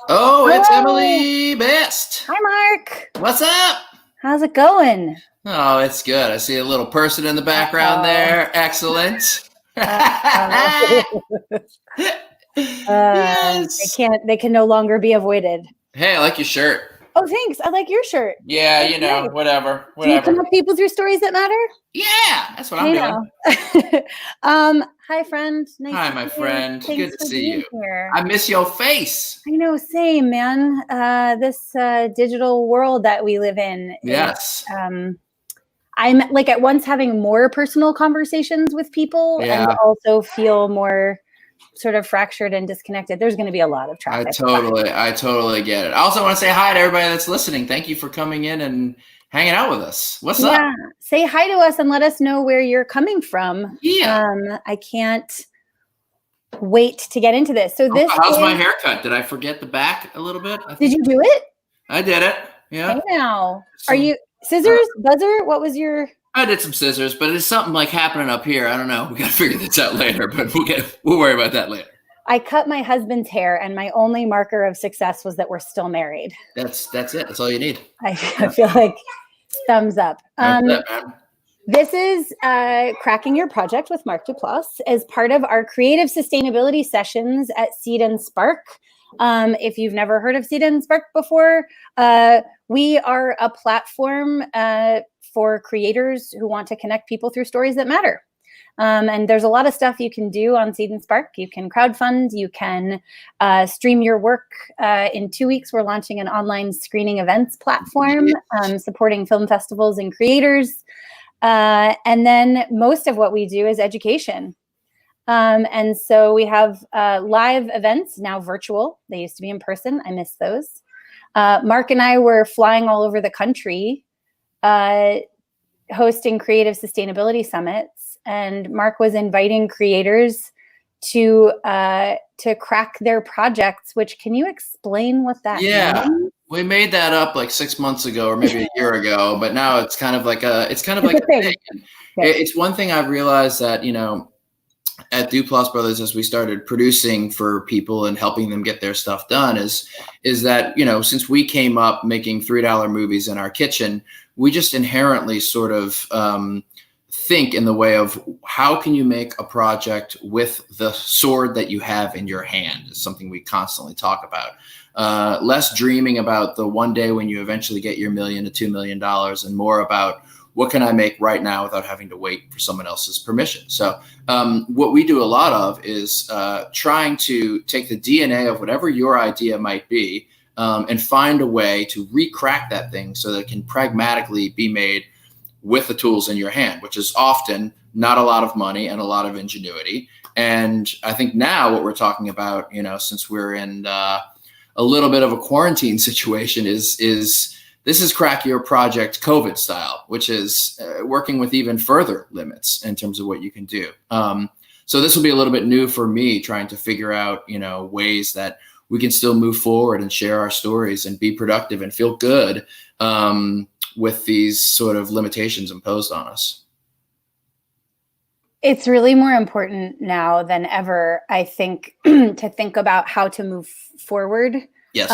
Oh, it's Hello. Emily Best. Hi, Mark. What's up? How's it going? Oh, it's good. I see a little person in the background Uh-oh. there. Excellent. Uh-oh. They Yes. can't, they can no longer be avoided. Hey, I like your shirt. Oh, thanks. I like your shirt. Yeah, That's nice. whatever, Do you whatever. connect people through stories that matter? Yeah, that's what I'm I doing. know. Hi, friend. Nice Hi, to my see you. friend. Good Thanks to for see being you. here. I miss your face. I know, same, man. This digital world that we live in is, Yes. I'm like at once having more personal conversations with people and Yeah, also feel more sort of fractured and disconnected. There's going to be a lot of I traffic. totally, I totally get it. I also want to say hi to everybody that's listening. Thank you for coming in and hanging out with us. What's up? Yeah. Say hi to us and let us know where you're coming from. Yeah. I can't wait to get into this. So this How's my is, haircut? Did I forget the back a little bit? I did think you do it? I did it. Hey Yeah. now. Are Some, you scissors, buzzer? What was your, I did some scissors, but it's something like happening up here. I don't know. We got to figure this out later, but we'll worry about that later. I cut my husband's hair and my only marker of success was that we're still married. That's it. That's all you need. I feel like thumbs up. That's it, man. This is Cracking Your Project with Mark Duplass as part of our creative sustainability sessions at Seed&Spark. If you've never heard of Seed&Spark before, we are a platform for creators who want to connect people through stories that matter. And there's a lot of stuff you can do on Seed&Spark. You can crowdfund, you can stream your work. In 2 weeks, we're launching an online screening events platform supporting film festivals and creators. And then most of what we do is education. And so we have live events, now virtual. They used to be in person. I miss those. Mark and I were flying all over the country, hosting creative sustainability summits. And Mark was inviting creators to crack their projects, which can you explain what that means? We made that up like 6 months ago or maybe a year ago, but now it's kind of like a thing. Yeah. It's one thing I've realized that, at Duplass Brothers, as we started producing for people and helping them get their stuff done, is that, since we came up making $3 movies in our kitchen, we just inherently sort of think in the way of how can you make a project with the sword that you have in your hand is something we constantly talk about. Less dreaming about the one day when you eventually get your $1 million to $2 million and more about what can I make right now without having to wait for someone else's permission. So what we do a lot of is trying to take the DNA of whatever your idea might be and find a way to re-crack that thing so that it can pragmatically be made with the tools in your hand, which is often not a lot of money and a lot of ingenuity. And I think now what we're talking about, since we're in a little bit of a quarantine situation is this is Crack Your Project COVID style, which is working with even further limits in terms of what you can do. So this will be a little bit new for me, trying to figure out, ways that we can still move forward and share our stories and be productive and feel good with these sort of limitations imposed on us. It's really more important now than ever, I think, to think about how to move forward. Yes.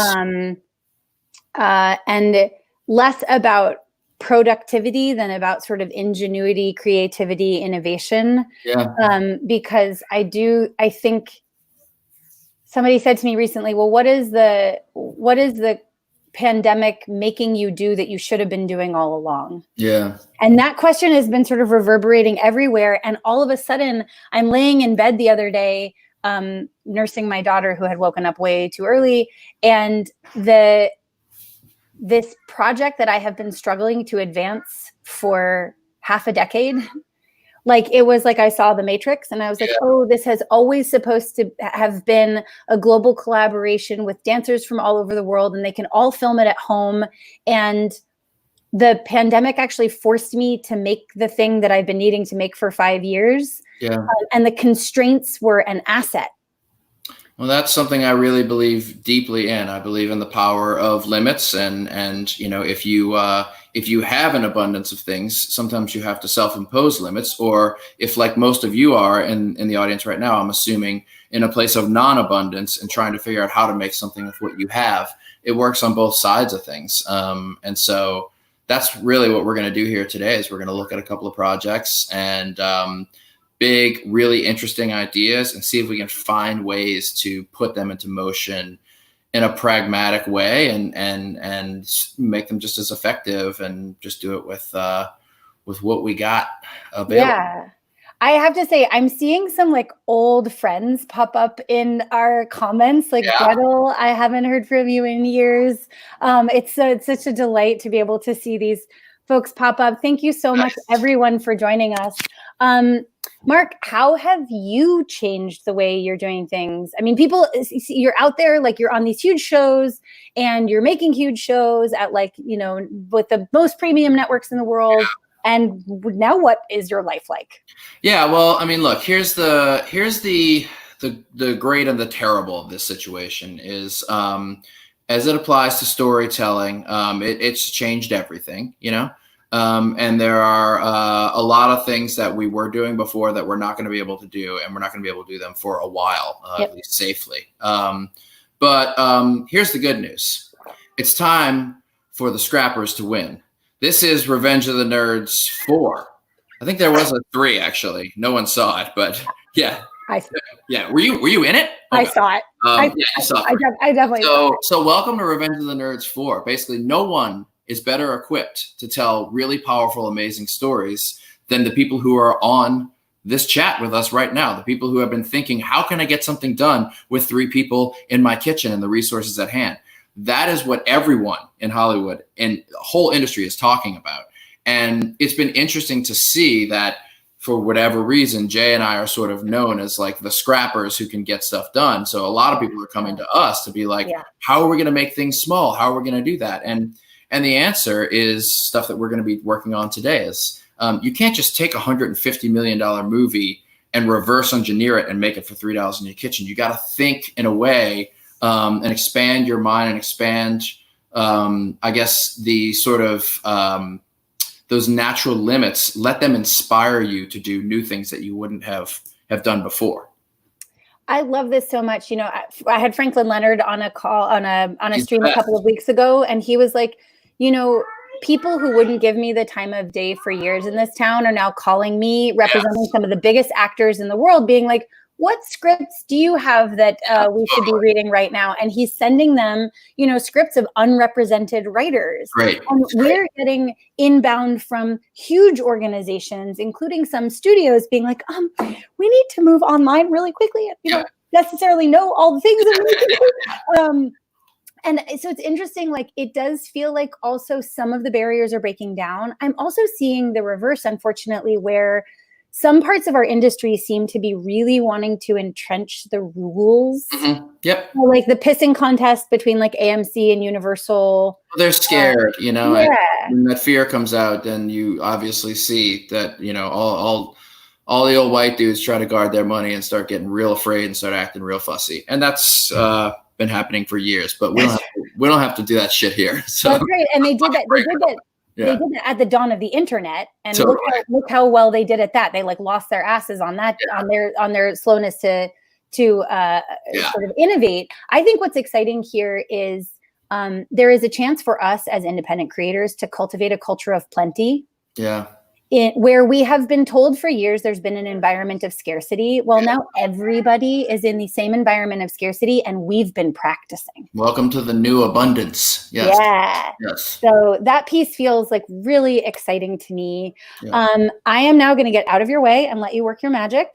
And less about productivity than about sort of ingenuity, creativity, innovation. Yeah. Because I think somebody said to me recently, well, what is the pandemic making you do that you should have been doing all along? Yeah. And that question has been sort of reverberating everywhere. And all of a sudden, I'm laying in bed the other day, nursing my daughter who had woken up way too early. And this project that I have been struggling to advance for half a decade, like it was like I saw The Matrix and I was like, oh, this has always supposed to have been a global collaboration with dancers from all over the world and they can all film it at home. And the pandemic actually forced me to make the thing that I've been needing to make for 5 years. Yeah. And the constraints were an asset. Well, that's something I really believe deeply in. I believe in the power of limits, and if you have an abundance of things, sometimes you have to self-impose limits. Or if, like most of you are in the audience right now, I'm assuming in a place of non-abundance and trying to figure out how to make something with what you have. It works on both sides of things. And so that's really what we're going to do here today is we're going to look at a couple of projects and big, really interesting ideas and see if we can find ways to put them into motion in a pragmatic way and make them just as effective and just do it with what we got available. Yeah. I have to say, I'm seeing some like old friends pop up in our comments. Like, Gretel, I haven't heard from you in years. It's such a delight to be able to see these folks pop up. Thank you so much, everyone, for joining us. Mark, how have you changed the way you're doing things? I mean, people, you're out there, like you're on these huge shows and you're making huge shows at like, you know, with the most premium networks in the world. And now what is your life like? Yeah, well, I mean, look, here's the great and the terrible of this situation is as it applies to storytelling, it's changed everything, you know? And there are a lot of things that we were doing before that we're not going to be able to do, and we're not going to be able to do them for a while, at least safely. But here's the good news. It's time for the scrappers to win. This is Revenge of the Nerds 4. I think there was a 3 actually. No one saw it, but yeah. Yeah, were you in it? Okay. I saw it. I saw it. I definitely saw it. So welcome to Revenge of the Nerds 4. Basically, no one is better equipped to tell really powerful, amazing stories than the people who are on this chat with us right now. The people who have been thinking, how can I get something done with 3 people in my kitchen and the resources at hand? That is what everyone in Hollywood and the whole industry is talking about. And it's been interesting to see that for whatever reason, Jay and I are sort of known as like the scrappers who can get stuff done. So a lot of people are coming to us to be like, how are we going to make things small? How are we going to do that? And the answer is stuff that we're going to be working on today is you can't just take $150 million movie and reverse engineer it and make it for $3 in your kitchen. You got to think in a way and expand your mind and expand, I guess, the sort of those natural limits. Let them inspire you to do new things that you wouldn't have done before. I love this so much. You know, I had Franklin Leonard on a call on a stream a couple of weeks ago, and he was like, you know, people who wouldn't give me the time of day for years in this town are now calling me, representing some of the biggest actors in the world, being like, what scripts do you have that we should be reading right now? And he's sending them, you know, scripts of unrepresented writers. Right. And we're getting inbound from huge organizations, including some studios being like, we need to move online really quickly. You don't necessarily know all the things. And so it's interesting, like it does feel like also some of the barriers are breaking down. I'm also seeing the reverse, unfortunately, where some parts of our industry seem to be really wanting to entrench the rules. Mm-hmm. Yep. So like the pissing contest between like AMC and Universal. They're scared, you know, and when that fear comes out, then you obviously see that, you know, all the old white dudes try to guard their money and start getting real afraid and start acting real fussy. And that's been happening for years, but we don't have to do that shit here. So that's right. And they did that. They did that at the dawn of the internet, and totally. look how well they did at that. They like lost their asses on that, on their slowness to sort of innovate. I think what's exciting here is there is a chance for us as independent creators to cultivate a culture of plenty. Yeah. Where we have been told for years there's been an environment of scarcity. Well, now everybody is in the same environment of scarcity, and we've been practicing. Welcome to the new abundance. Yes. Yeah. Yes. So that piece feels like really exciting to me. Yeah. I am now going to get out of your way and let you work your magic.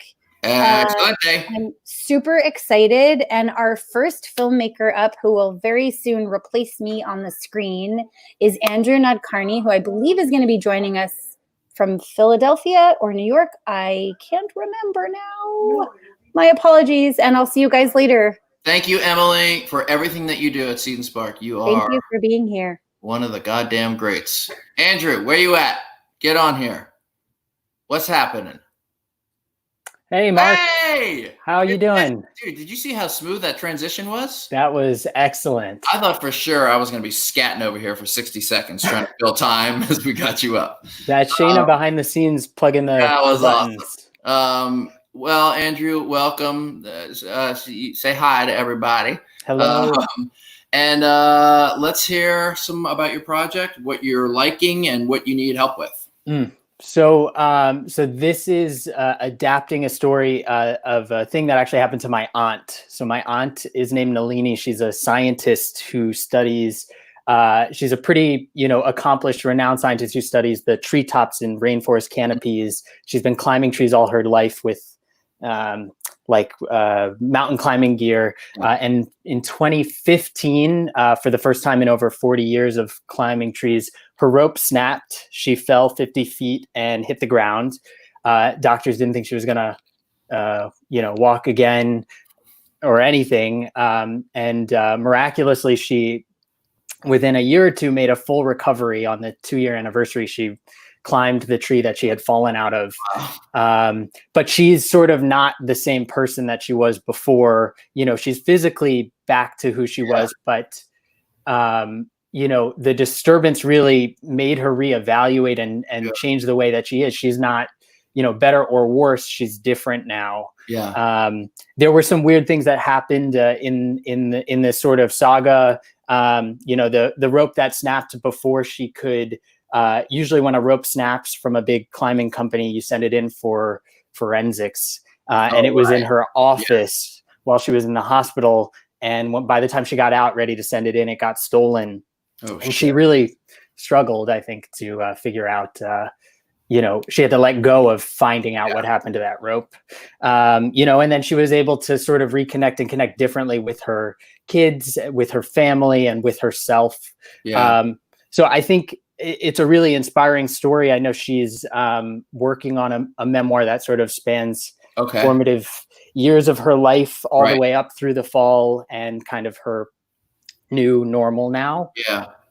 Excellent day. I'm super excited. And our first filmmaker up, who will very soon replace me on the screen, is Andrew Nadkarni, who I believe is going to be joining us from Philadelphia or New York. I can't remember now. My apologies. And I'll see you guys later. Thank you, Emily, for everything that you do at Seed&Spark. You are Thank you for being here. One of the goddamn greats. Andrew, where you at? Get on here. What's happening? Hey, Mark. Hey! How you doing? Dude, did you see how smooth that transition was? That was excellent. I thought for sure I was going to be scatting over here for 60 seconds trying to fill time as we got you up. That Shayna behind the scenes plugging the that was buttons. Awesome. Well, Andrew, welcome. Say hi to everybody. Hello. And let's hear some about your project, what you're liking, and what you need help with. So this is adapting a story of a thing that actually happened to my aunt. So my aunt is named Nalini. She's a scientist who studies. She's a pretty, accomplished, renowned scientist who studies the treetops and rainforest canopies. She's been climbing trees all her life with mountain climbing gear. And in 2015, for the first time in over 40 years of climbing trees, her rope snapped. She fell 50 feet and hit the ground. Doctors didn't think she was going to, walk again or anything. And miraculously, she, within a year or two, made a full recovery. On the 2-year anniversary, she climbed the tree that she had fallen out of. But she's sort of not the same person that she was before. She's physically back to who she was, but the disturbance really made her reevaluate and change the way that she is. She's not, better or worse. She's different now. There were some weird things that happened in this sort of saga. The rope that snapped before she could. Usually when a rope snaps from a big climbing company, you send it in for forensics. And it was in her office while she was in the hospital. And by the time she got out ready to send it in, it got stolen. And she really struggled, I think, to figure out, she had to let go of finding out what happened to that rope. And then she was able to sort of reconnect and connect differently with her kids, with her family, and with herself. So I think it's a really inspiring story. I know she's working on a memoir that sort of spans formative years of her life all the way up through the fall and kind of her new normal now.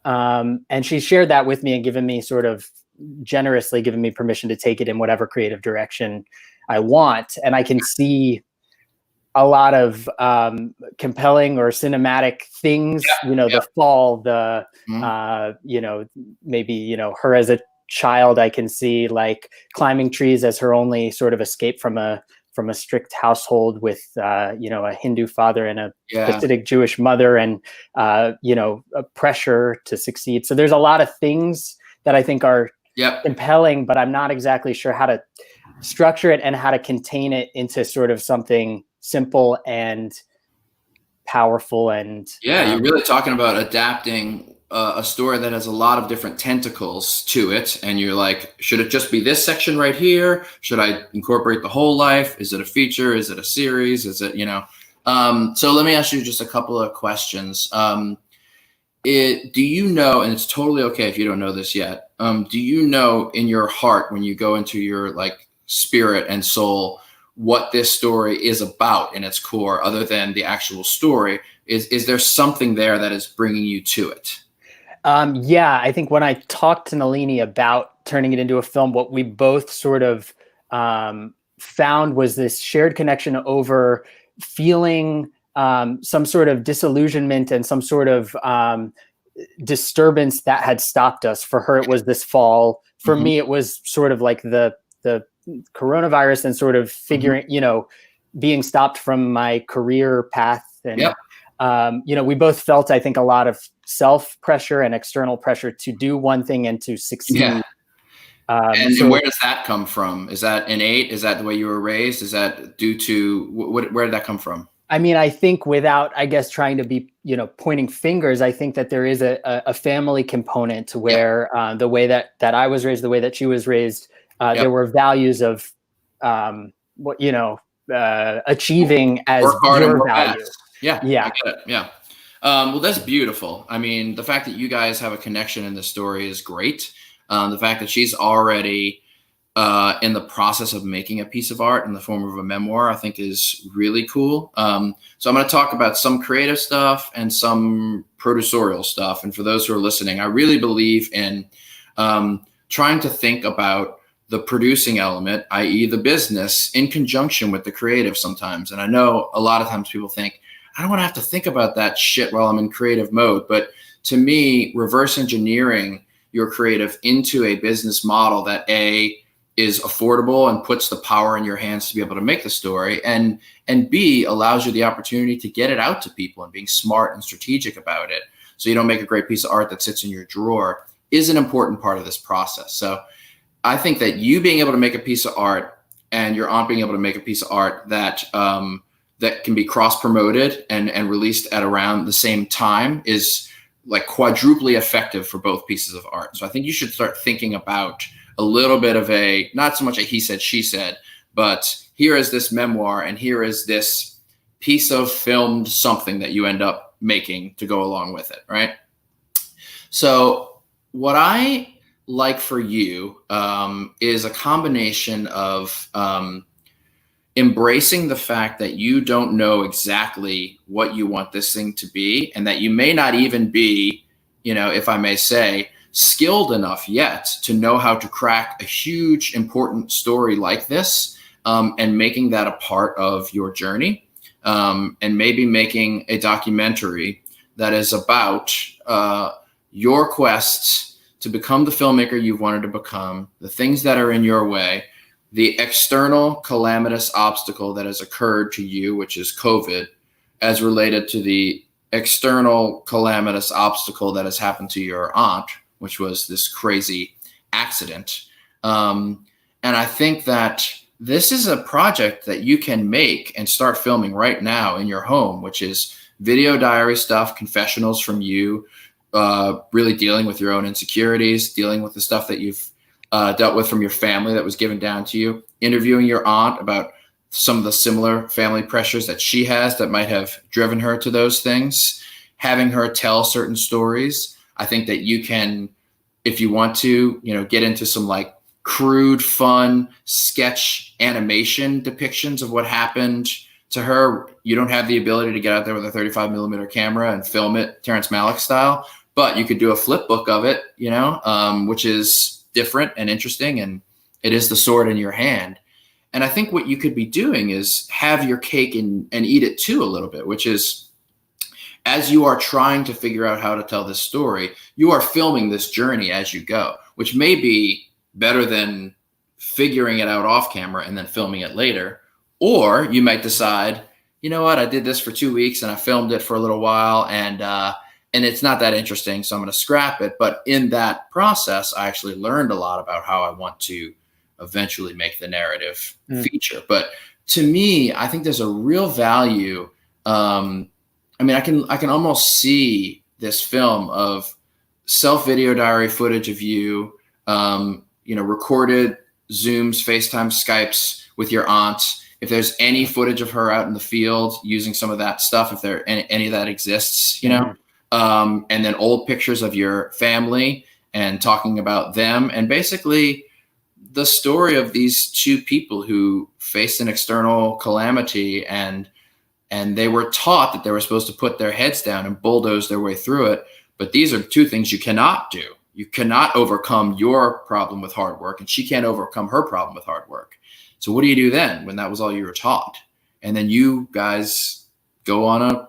And she shared that with me and generously given me permission to take it in whatever creative direction I want. And I can see a lot of compelling or cinematic things, the fall, maybe, her as a child, I can see like climbing trees as her only sort of escape from a strict household with, a Hindu father and a Hasidic Jewish mother and, a pressure to succeed. So there's a lot of things that I think are compelling, but I'm not exactly sure how to structure it and how to contain it into sort of something simple and powerful. And you're really talking about adapting a story that has a lot of different tentacles to it, and you're like, should it just be this section right here? Should I incorporate the whole life? Is it a feature? Is it a series? Is it, so let me ask you just a couple of questions. Do you know, and it's totally okay if you don't know this yet, do you know in your heart, when you go into your like spirit and soul, what this story is about in its core, other than the actual story? Is there something there that is bringing you to it? I think when I talked to Nalini about turning it into a film, what we both sort of found was this shared connection over feeling some sort of disillusionment and some sort of disturbance that had stopped us. For her, it was this fall. For me, it was sort of like the coronavirus and sort of figuring, being stopped from my career path. And, we both felt, I think, a lot of self pressure and external pressure to do one thing and to succeed. And where does that come from? Is that innate? Is that the way you were raised? Is that due to where did that come from? I mean, I think without, I guess, trying to be, pointing fingers, I think that there is a family component where the way that I was raised, the way that she was raised, there were values of achieving as your value. I get it. Well, that's beautiful. I mean, the fact that you guys have a connection in this story is great. The fact that she's already in the process of making a piece of art in the form of a memoir, I think is really cool. So I'm going to talk about some creative stuff and some producerial stuff. And for those who are listening, I really believe in trying to think about the producing element, i.e. the business, in conjunction with the creative sometimes. And I know a lot of times people think, I don't want to have to think about that shit while I'm in creative mode. But to me, reverse engineering your creative into a business model that is affordable and puts the power in your hands to be able to make the story, and B, allows you the opportunity to get it out to people, and being smart and strategic about it, so you don't make a great piece of art that sits in your drawer, is an important part of this process. So I think that you being able to make a piece of art and your aunt being able to make a piece of art that that can be cross-promoted and released at around the same time is like quadruply effective for both pieces of art. So I think you should start thinking about a little bit of a, not so much a he said, she said, but here is this memoir and here is this piece of filmed something that you end up making to go along with it, right? So what I like for you is a combination of embracing the fact that you don't know exactly what you want this thing to be, and that you may not even be, you know, if I may say, skilled enough yet to know how to crack a huge, important story like this, and making that a part of your journey, and maybe making a documentary that is about your quest to become the filmmaker you've wanted to become, the things that are in your way, the external calamitous obstacle that has occurred to you, which is COVID, as related to the external calamitous obstacle that has happened to your aunt, which was this crazy accident. And I think that this is a project that you can make and start filming right now in your home, which is video diary stuff, confessionals from you, really dealing with your own insecurities, dealing with the stuff that you've dealt with from your family that was given down to you, interviewing your aunt about some of the similar family pressures that she has that might have driven her to those things, having her tell certain stories. I think that you can, if you want to, you know, get into some like crude, fun sketch animation depictions of what happened to her. You don't have the ability to get out there with a 35mm camera and film it Terrence Malick style, but you could do a flip book of it, you know, which is different and interesting, and it is the sword in your hand. And I think what you could be doing is have your cake and eat it too a little bit, which is, as you are trying to figure out how to tell this story, you are filming this journey as you go, which may be better than figuring it out off camera and then filming it later. Or you might decide, you know what, I did this for 2 weeks and I filmed it for a little while, and it's not that interesting, so I'm going to scrap it. But in that process, I actually learned a lot about how I want to eventually make the narrative feature. But to me, I think there's a real value. I mean, I can almost see this film of self-video diary footage of you, you know, recorded Zooms, FaceTime, Skypes with your aunt. If there's any footage of her out in the field using some of that stuff, if there any of that exists, you know, and then old pictures of your family and talking about them, and basically the story of these two people who faced an external calamity, and they were taught that they were supposed to put their heads down and bulldoze their way through it. But these are two things you cannot do. You cannot overcome your problem with hard work, and she can't overcome her problem with hard work. So what do you do then when that was all you were taught? And then you guys go on a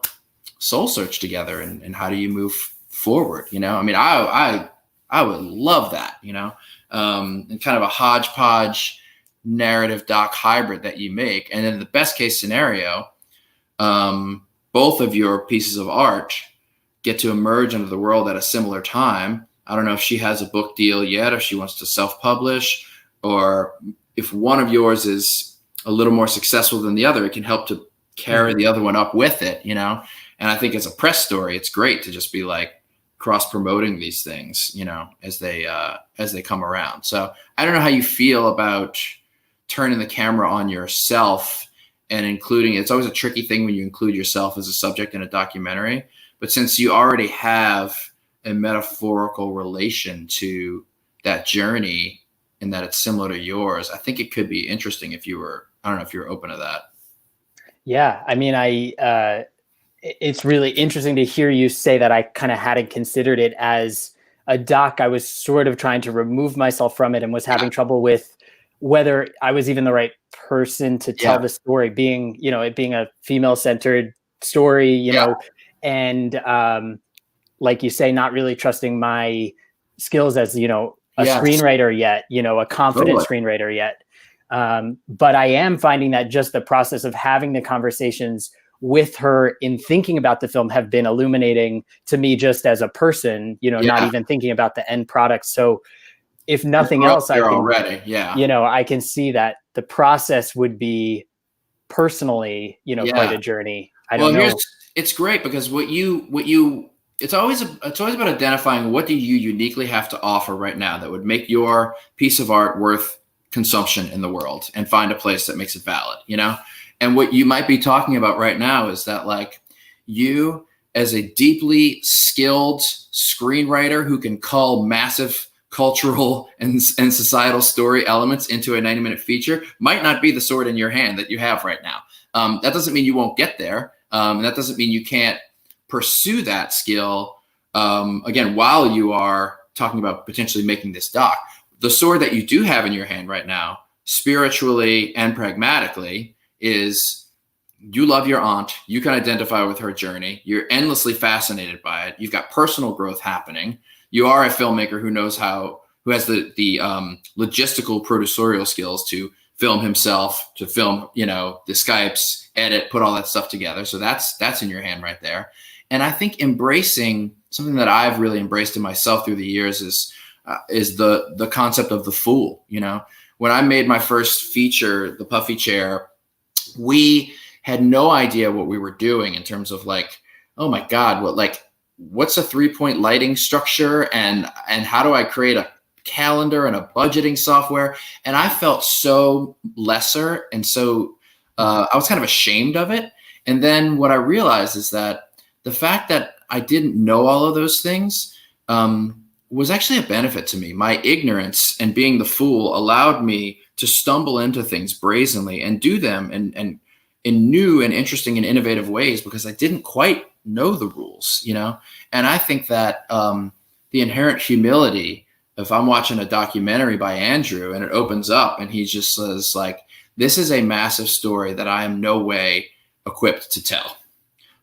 soul search together, and how do you move forward? You know, I mean, I would love that, you know, and kind of a hodgepodge narrative doc hybrid that you make. And then the best case scenario, both of your pieces of art get to emerge into the world at a similar time. I don't know if she has a book deal yet, or she wants to self-publish, or if one of yours is a little more successful than the other, it can help to carry the other one up with it, you know? And I think as a press story, it's great to just be like cross-promoting these things, you know, as they come around. So I don't know how you feel about turning the camera on yourself and including, it's always a tricky thing when you include yourself as a subject in a documentary, but since you already have a metaphorical relation to that journey and that it's similar to yours, I think it could be interesting if you were, I don't know if you're open to that. Yeah. I mean, it's really interesting to hear you say that. I kind of hadn't considered it as a doc. I was sort of trying to remove myself from it and was having trouble with whether I was even the right person to tell the story, being, you know, it being a female-centered story, you know, and like you say, not really trusting my skills as, you know, screenwriter yet, a confident screenwriter yet. But I am finding that just the process of having the conversations with her in thinking about the film have been illuminating to me just as a person, not even thinking about the end product. So if nothing else, I can see that the process would be personally, quite a journey. I don't know. It's great because it's always about identifying what do you uniquely have to offer right now that would make your piece of art worth consumption in the world, and find a place that makes it valid, And what you might be talking about right now is that, like, you as a deeply skilled screenwriter who can cull massive cultural and societal story elements into a 90-minute feature might not be the sword in your hand that you have right now. That doesn't mean you won't get there. And that doesn't mean you can't pursue that skill, again, while you are talking about potentially making this doc. The sword that you do have in your hand right now, spiritually and pragmatically, is you love your aunt. You can identify with her journey. You're endlessly fascinated by it. You've got personal growth happening. You are a filmmaker who has the logistical producerial skills to film himself, to film, the Skypes, edit, put all that stuff together. So that's in your hand right there. And I think embracing something that I've really embraced in myself through the years is the concept of the fool. When I made my first feature, The Puffy Chair, we had no idea what we were doing in terms of, like, oh my God, what's a 3-point lighting structure, and how do I create a calendar and a budgeting software? And I felt so lesser, and so I was kind of ashamed of it. And then what I realized is that the fact that I didn't know all of those things was actually a benefit to me. My ignorance and being the fool allowed me to stumble into things brazenly and do them in new and interesting and innovative ways because I didn't quite know the rules, And I think that the inherent humility, if I'm watching a documentary by Andrew and it opens up and he just says, like, this is a massive story that I am no way equipped to tell,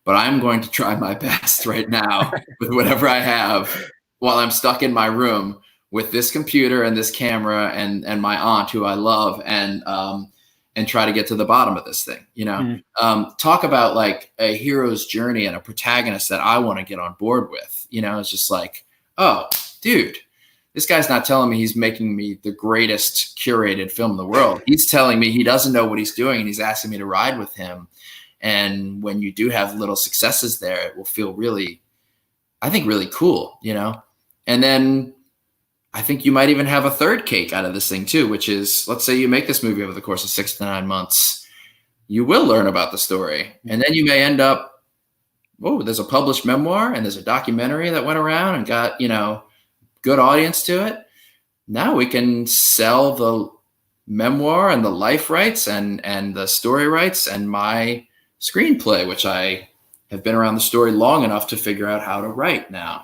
but I'm going to try my best right now with whatever I have while I'm stuck in my room with this computer and this camera and my aunt who I love, and try to get to the bottom of this thing, Talk about, like, a hero's journey and a protagonist that I want to get on board with, It's just like, oh, dude, this guy's not telling me he's making me the greatest curated film in the world. He's telling me he doesn't know what he's doing, and he's asking me to ride with him. And when you do have little successes there, it will feel really, I think, really cool, And then I think you might even have a third cake out of this thing too, which is, let's say you make this movie over the course of 6 to 9 months, you will learn about the story. And then you may end up, there's a published memoir and there's a documentary that went around and got, good audience to it. Now we can sell the memoir and the life rights and the story rights and my screenplay, which I have been around the story long enough to figure out how to write now,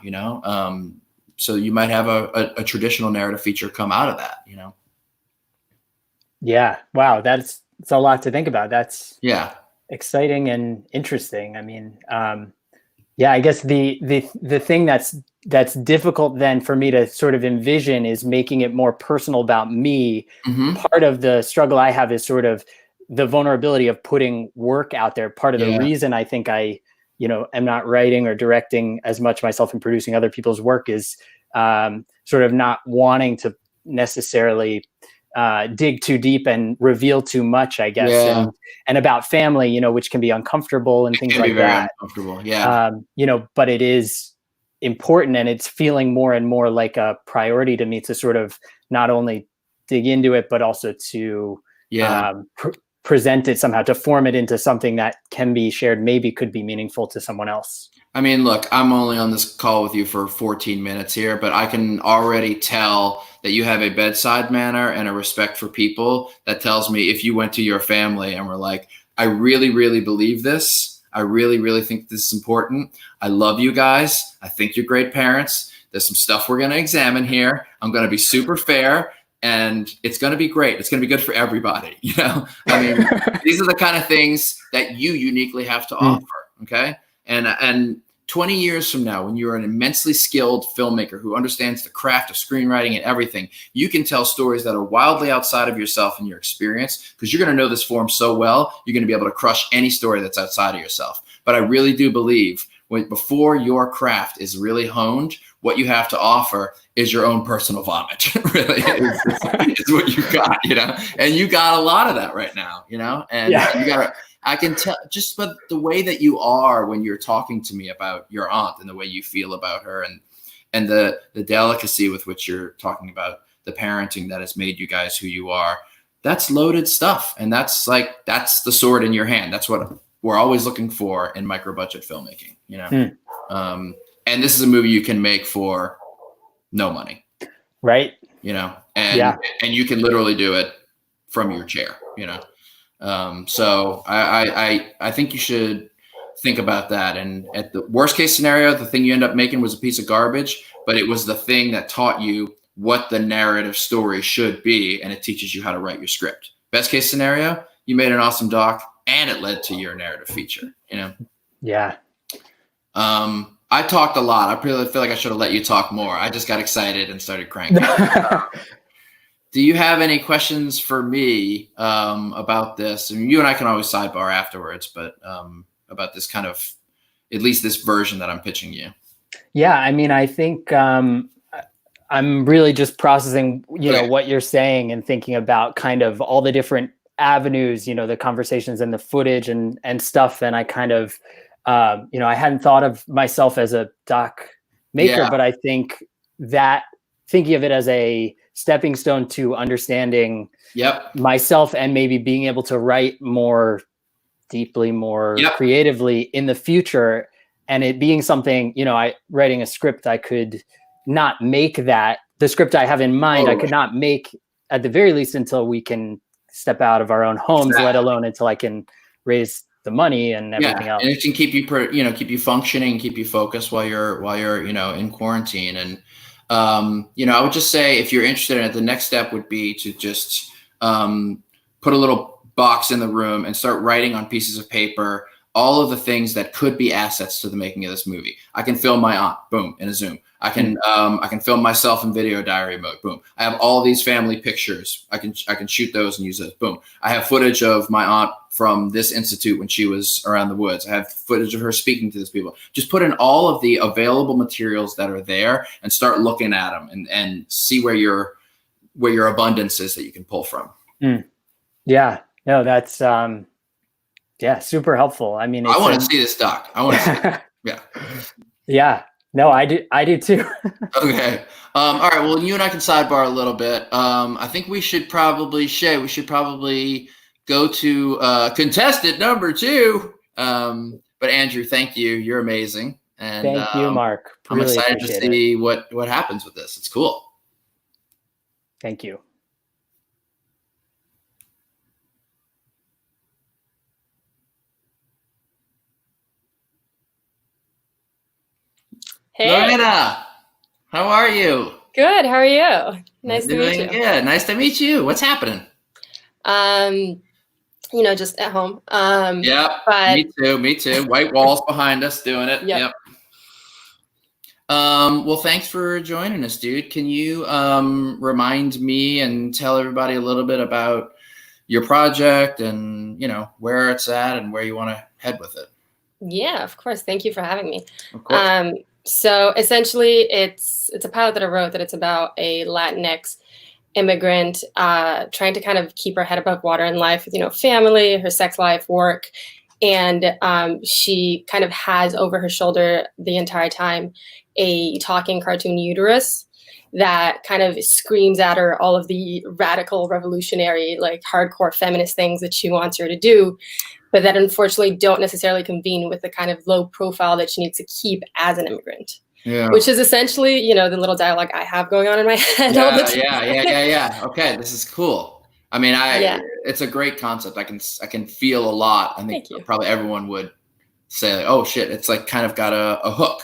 So you might have a traditional narrative feature come out of that, Yeah. Wow. It's a lot to think about. That's exciting and interesting. I mean, I guess the thing that's difficult then for me to sort of envision is making it more personal about me. Mm-hmm. Part of the struggle I have is sort of the vulnerability of putting work out there. Part of the reason I think I am not writing or directing as much myself and producing other people's work is sort of not wanting to necessarily dig too deep and reveal too much, I guess. And about family, which can be uncomfortable and things like that. Uncomfortable. Yeah. But it is important, and it's feeling more and more like a priority to me to sort of not only dig into it, but also to present it somehow, to form it into something that can be shared, maybe could be meaningful to someone else. I mean, look, I'm only on this call with you for 14 minutes here, but I can already tell that you have a bedside manner and a respect for people that tells me if you went to your family and were like, I really, really believe this. I really, really think this is important. I love you guys. I think you're great parents. There's some stuff we're going to examine here. I'm going to be super fair. And it's going to be great. It's going to be good for everybody. I mean, these are the kind of things that you uniquely have to offer. Okay. And 20 years from now, when you're an immensely skilled filmmaker who understands the craft of screenwriting and everything, you can tell stories that are wildly outside of yourself and your experience, because you're going to know this form so well, you're going to be able to crush any story that's outside of yourself. But I really do believe before your craft is really honed, what you have to offer is your own personal vomit. Really, is what you got, and you got a lot of that right now, and you got. I can tell just by the way that you are when you're talking to me about your aunt and the way you feel about her, and the delicacy with which you're talking about the parenting that has made you guys who you are. That's loaded stuff, and that's the sword in your hand. That's what we're always looking for in micro budget filmmaking, and this is a movie you can make for no money, right? And you can literally do it from your chair, so I think you should think about that. And at the worst case scenario, the thing you end up making was a piece of garbage, but it was the thing that taught you what the narrative story should be, and it teaches you how to write your script. Best case scenario, you made an awesome doc and it led to your narrative feature, Yeah. I talked a lot. I really feel like I should have let you talk more. I just got excited and started cranking. Do you have any questions for me about this? And you and I can always sidebar afterwards, but about this kind of, at least this version that I'm pitching you. Yeah, I mean, I think I'm really just processing, what you're saying and thinking about kind of all the different avenues, the conversations and the footage and stuff. And I kind of, I hadn't thought of myself as a doc maker, but I think that thinking of it as a stepping stone to understanding myself and maybe being able to write more deeply, more creatively in the future. And it being something, writing a script, I could not make that. The script I have in mind, I could not make at the very least until we can step out of our own homes, let alone until I can raise the money and everything else. And it can keep you, keep you functioning, keep you focused while you're, in quarantine. And, I would just say, if you're interested in it, the next step would be to just put a little box in the room and start writing on pieces of paper all of the things that could be assets to the making of this movie. I can film my aunt, boom, in a Zoom. I can film myself in video diary mode, boom. I have all these family pictures. I can shoot those and use those, boom. I have footage of my aunt from this institute when she was around the woods. I have footage of her speaking to these people. Just put in all of the available materials that are there and start looking at them and see where your abundance is that you can pull from. Yeah, no, that's super helpful. I mean, I want to see this doc. I want to see it. Yeah. Yeah. No, I do too. Okay. All right. Well, you and I can sidebar a little bit. I think we should probably, Shay, go to contestant number 2. But Andrew, thank you. You're amazing. And thank you, Mark. I'm excited to see what happens with this. It's cool. Thank you. Hey. Lorena, how are you? Good. How are you? Nice to meet you. Yeah, nice to meet you. What's happening? Just at home. Yeah, me too. White walls behind us doing it. Yep. Well, thanks for joining us, dude. Can you remind me and tell everybody a little bit about your project and, where it's at and where you want to head with it? Yeah, of course. Thank you for having me. Of course. So essentially it's a pilot that I wrote that it's about a Latinx immigrant trying to kind of keep her head above water in life with, family, her sex life, work. And she kind of has over her shoulder the entire time a talking cartoon uterus that kind of screams at her all of the radical, revolutionary, like hardcore feminist things that she wants her to do, but that unfortunately don't necessarily convene with the kind of low profile that she needs to keep as an immigrant. Yeah. Which is essentially, the little dialogue I have going on in my head all the time. Yeah. Okay, this is cool. I mean, it's a great concept. I can feel a lot. I think probably everyone would say, like, oh shit, it's like kind of got a hook,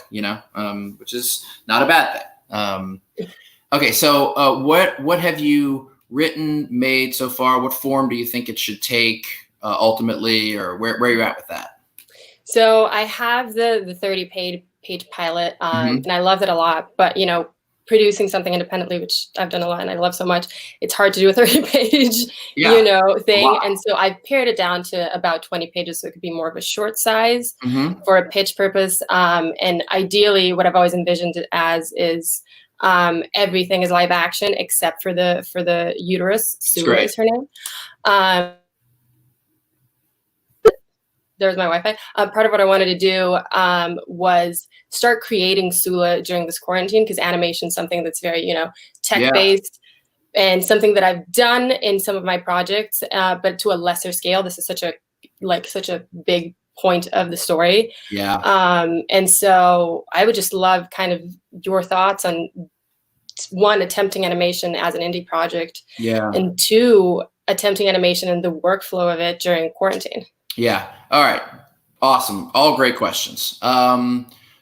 which is not a bad thing. Okay, so what have you written, made so far? What form do you think it should take ultimately, or where are you at with that? So I have the 30 page pilot. And I loved it a lot, but producing something independently, which I've done a lot and I love so much, it's hard to do a 30-page, thing. Wow. And so I've pared it down to about 20 pages so it could be more of a short size for a pitch purpose. And ideally, what I've always envisioned it as is everything is live action except for the uterus. Sue is her name. There's my Wi-Fi. Part of what I wanted to do was start creating Sula during this quarantine, because animation is something that's very, tech-based and something that I've done in some of my projects, but to a lesser scale. This is such a big point of the story. Yeah. And so I would just love kind of your thoughts on, one, attempting animation as an indie project. Yeah. And two, attempting animation and the workflow of it during quarantine. Yeah. All right. Awesome. All great questions.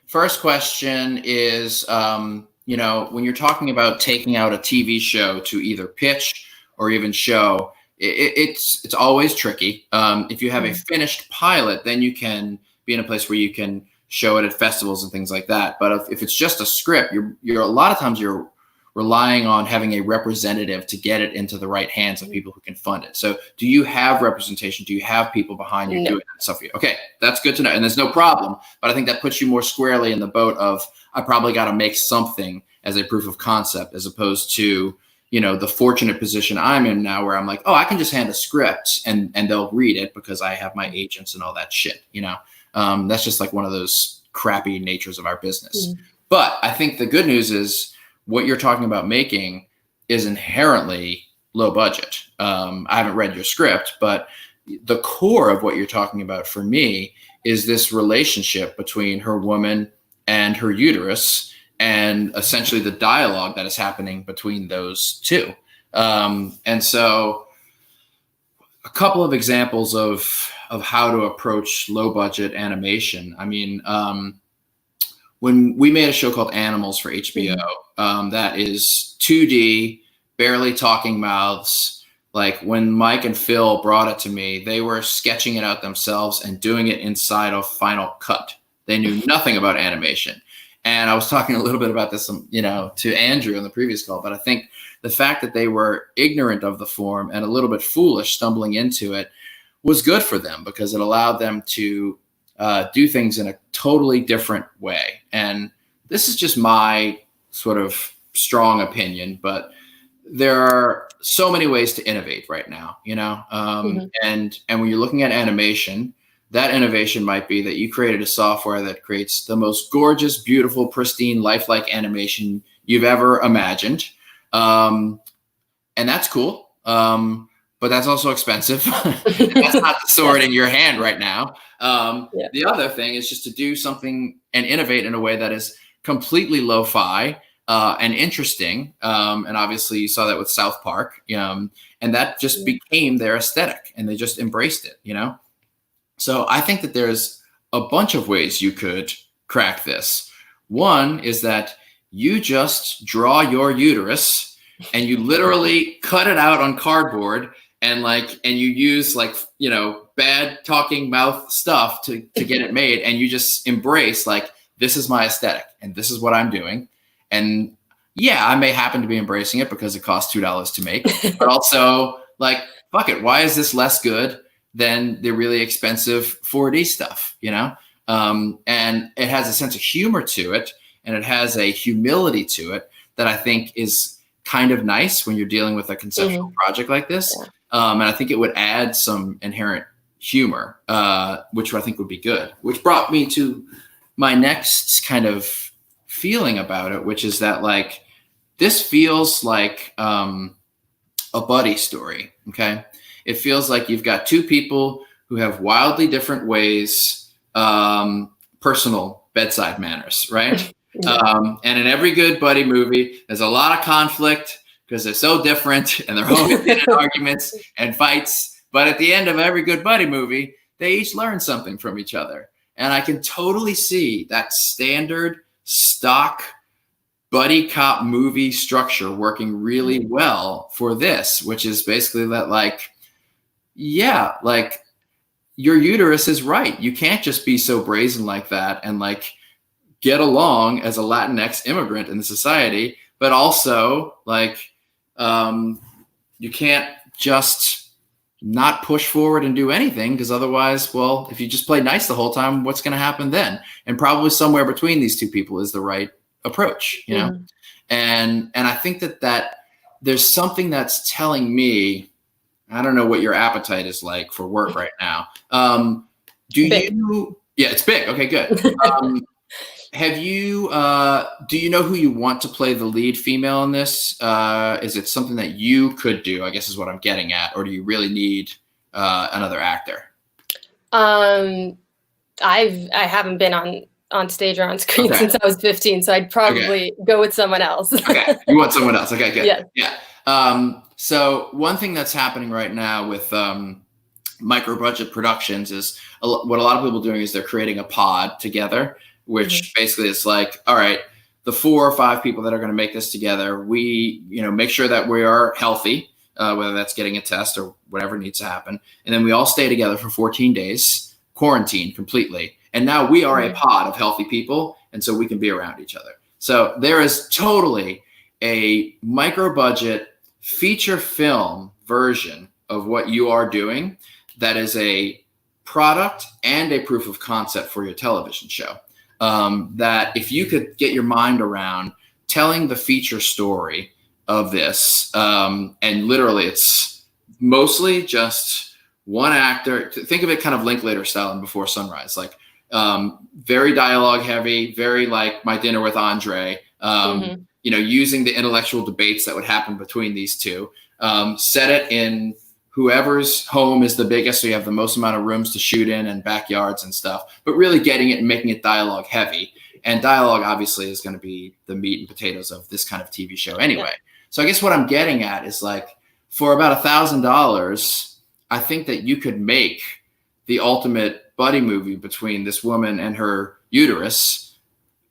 First question is, when you're talking about taking out a TV show to either pitch or even show, it's always tricky. If you have a finished pilot, then you can be in a place where you can show it at festivals and things like that. But if it's just a script, you're a lot of times you're relying on having a representative to get it into the right hands of people who can fund it. So do you have representation? Do you have people behind you doing that stuff for you? Okay, that's good to know. And there's no problem, but I think that puts you more squarely in the boat of, I probably got to make something as a proof of concept, as opposed to, the fortunate position I'm in now where I'm like, oh, I can just hand a script and they'll read it because I have my agents and all that shit, that's just like one of those crappy natures of our business. But I think the good news is, what you're talking about making is inherently low budget. I haven't read your script, but the core of what you're talking about for me is this relationship between her woman and her uterus, and essentially the dialogue that is happening between those two. And so a couple of examples of how to approach low budget animation. I mean, when we made a show called Animals for HBO, that is 2D, barely talking mouths. Like when Mike and Phil brought it to me, they were sketching it out themselves and doing it inside of Final Cut. They knew nothing about animation. And I was talking a little bit about this, to Andrew in the previous call, but I think the fact that they were ignorant of the form and a little bit foolish stumbling into it was good for them, because it allowed them to do things in a totally different way. And this is just my sort of strong opinion, but there are so many ways to innovate right now, and when you're looking at animation, that innovation might be that you created a software that creates the most gorgeous, beautiful, pristine, lifelike animation you've ever imagined. And that's cool. But that's also expensive. That's not the sword in your hand right now. The other thing is just to do something and innovate in a way that is completely lo-fi and interesting. And obviously you saw that with South Park. And that just became their aesthetic, and they just embraced it, So I think that there's a bunch of ways you could crack this. One is that you just draw your uterus and you literally cut it out on cardboard, and you use bad talking mouth stuff to get it made. And you just embrace, this is my aesthetic and this is what I'm doing. And yeah, I may happen to be embracing it because it costs $2 to make, but also fuck it. Why is this less good than the really expensive 4D stuff, and it has a sense of humor to it, and it has a humility to it that I think is kind of nice when you're dealing with a conceptual project like this. Yeah. And I think it would add some inherent humor, which I think would be good, which brought me to my next kind of feeling about it, which is that this feels like a buddy story. Okay. It feels like you've got two people who have wildly different ways, personal bedside manners, right? And in every good buddy movie, there's a lot of conflict because they're so different and they're always in arguments and fights. But at the end of every good buddy movie, they each learn something from each other. And I can totally see that standard stock buddy cop movie structure working really well for this, which is basically that your uterus is right. You can't just be so brazen like that and get along as a Latinx immigrant in the society, but also like you can't just not push forward and do anything, because otherwise, well, if you just play nice the whole time, what's going to happen then? And probably somewhere between these two people is the right approach, you know? And I think that there's something that's telling me, I don't know what your appetite is like for work right now. Yeah, it's big. Okay, good. Do you know who you want to play the lead female in this? Is it something that you could do, I guess is what I'm getting at, or do you really need another actor? I haven't been on stage or on screen since I was 15, so I'd probably go with someone else. Okay, you want someone else. Okay, good. Yeah. So one thing that's happening right now with micro budget productions is what a lot of people are doing is they're creating a pod together, which basically is like, all right, the 4 or 5 people that are going to make this together, we, make sure that we are healthy, whether that's getting a test or whatever needs to happen. And then we all stay together for 14 days, quarantined completely. And now we are a pod of healthy people. And so we can be around each other. So there is totally a micro budget feature film version of what you are doing that is a product and a proof of concept for your television show. That if you could get your mind around telling the feature story of this, and literally it's mostly just one actor. Think of it kind of Linklater style in Before Sunrise, like very dialogue heavy, very like My Dinner with Andre, using the intellectual debates that would happen between these two. Set it in whoever's home is the biggest, so you have the most amount of rooms to shoot in and backyards and stuff, but really getting it and making it dialogue heavy. And dialogue obviously is going to be the meat and potatoes of this kind of TV show anyway. Yeah. So I guess what I'm getting at is like, for about $1,000, I think that you could make the ultimate buddy movie between this woman and her uterus,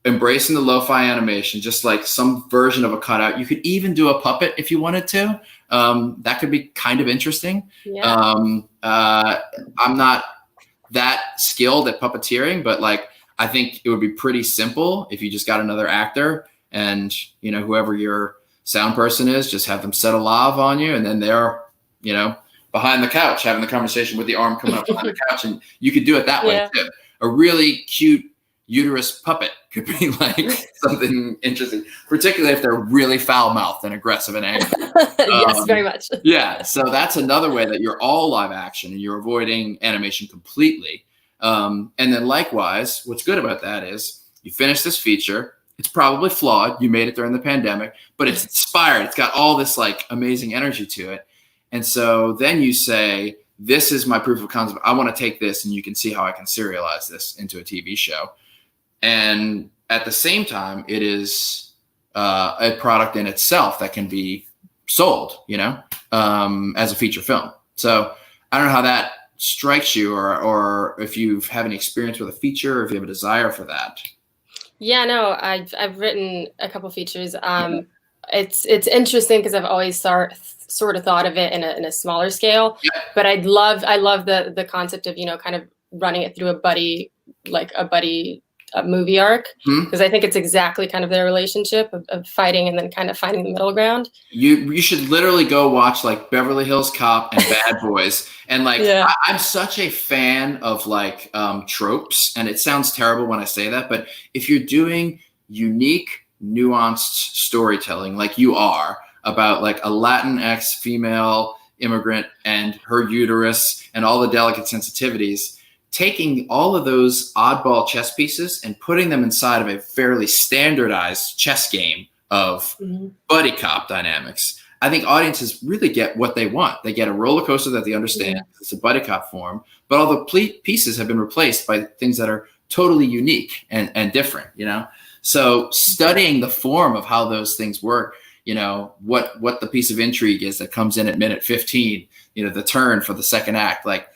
embracing the lo-fi animation, just like some version of a cutout. You could even do a puppet if you wanted to. That could be kind of interesting. Yeah. I'm not that skilled at puppeteering, but like, I think it would be pretty simple if you just got another actor and, whoever your sound person is, just have them set a lav on you. And then they're, behind the couch, having the conversation with the arm coming up behind the couch. And you could do it that way too. A really cute uterus puppet could be like something interesting, particularly if they're really foul-mouthed and aggressive and angry. Yes, very much. Yeah, so that's another way that you're all live action and you're avoiding animation completely. And then likewise, what's good about that is you finish this feature. It's probably flawed. You made it during the pandemic, but it's inspired. It's got all this like amazing energy to it. And so then you say, this is my proof of concept. I want to take this and you can see how I can serialize this into a TV show. And at the same time, it is a product in itself that can be sold, as a feature film. So I don't know how that strikes you, or if you have any experience with a feature, or if you have a desire for that. Yeah, no, I've written a couple features. It's interesting because I've always sort of thought of it in a smaller scale, but I love the concept of kind of running it through a buddy movie arc, because I think it's exactly kind of their relationship of fighting and then kind of finding the middle ground. You should literally go watch like Beverly Hills Cop and Bad Boys, and like I'm such a fan of like tropes, and it sounds terrible when I say that, but if you're doing unique, nuanced storytelling like you are about like a Latinx female immigrant and her uterus and all the delicate sensitivities, taking all of those oddball chess pieces and putting them inside of a fairly standardized chess game of buddy cop dynamics, I think audiences really get what they want. They get a roller coaster that they understand. It's a buddy cop form, but all the pieces have been replaced by things that are totally unique and different, So studying the form of how those things work, what the piece of intrigue is that comes in at minute 15, the turn for the second act, like,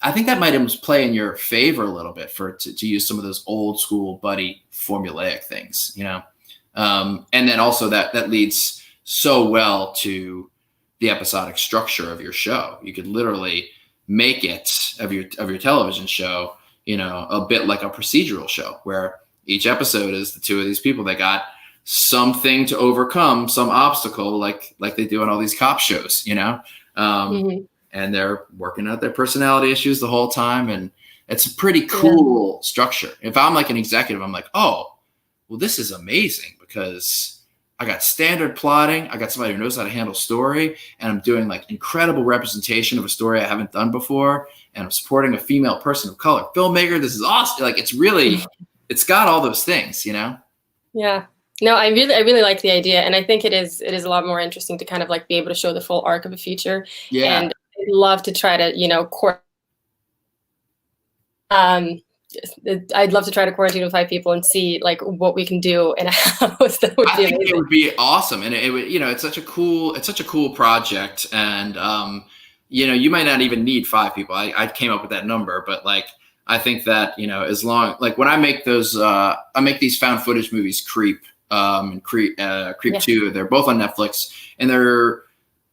I think that might almost play in your favor a little bit to use some of those old school buddy formulaic things, and then also that leads so well to the episodic structure of your show. You could literally make it of your television show, a bit like a procedural show where each episode is the two of these people that got something to overcome, some obstacle, like they do on all these cop shows, you know? And they're working out their personality issues the whole time. And it's a pretty cool structure. If I'm like an executive, I'm like, oh, well, this is amazing because I got standard plotting. I got somebody who knows how to handle story, and I'm doing like incredible representation of a story I haven't done before. And I'm supporting a female person of color filmmaker. This is awesome. Like, it's got all those things, you know? Yeah. No, I really like the idea. And I think it is a lot more interesting to kind of like be able to show the full arc of a feature. Yeah. And I'd love to try to, you know, I'd love to try to quarantine with 5 people and see like what we can do in a house. That would be amazing. It would be awesome. And it would, you know, it's such a cool project. And, you know, you might not even need 5 people. I came up with that number, but like, I think that, you know, as long, like when I make those, I make these found footage movies, Creep, and Creep 2, they're both on Netflix, and they're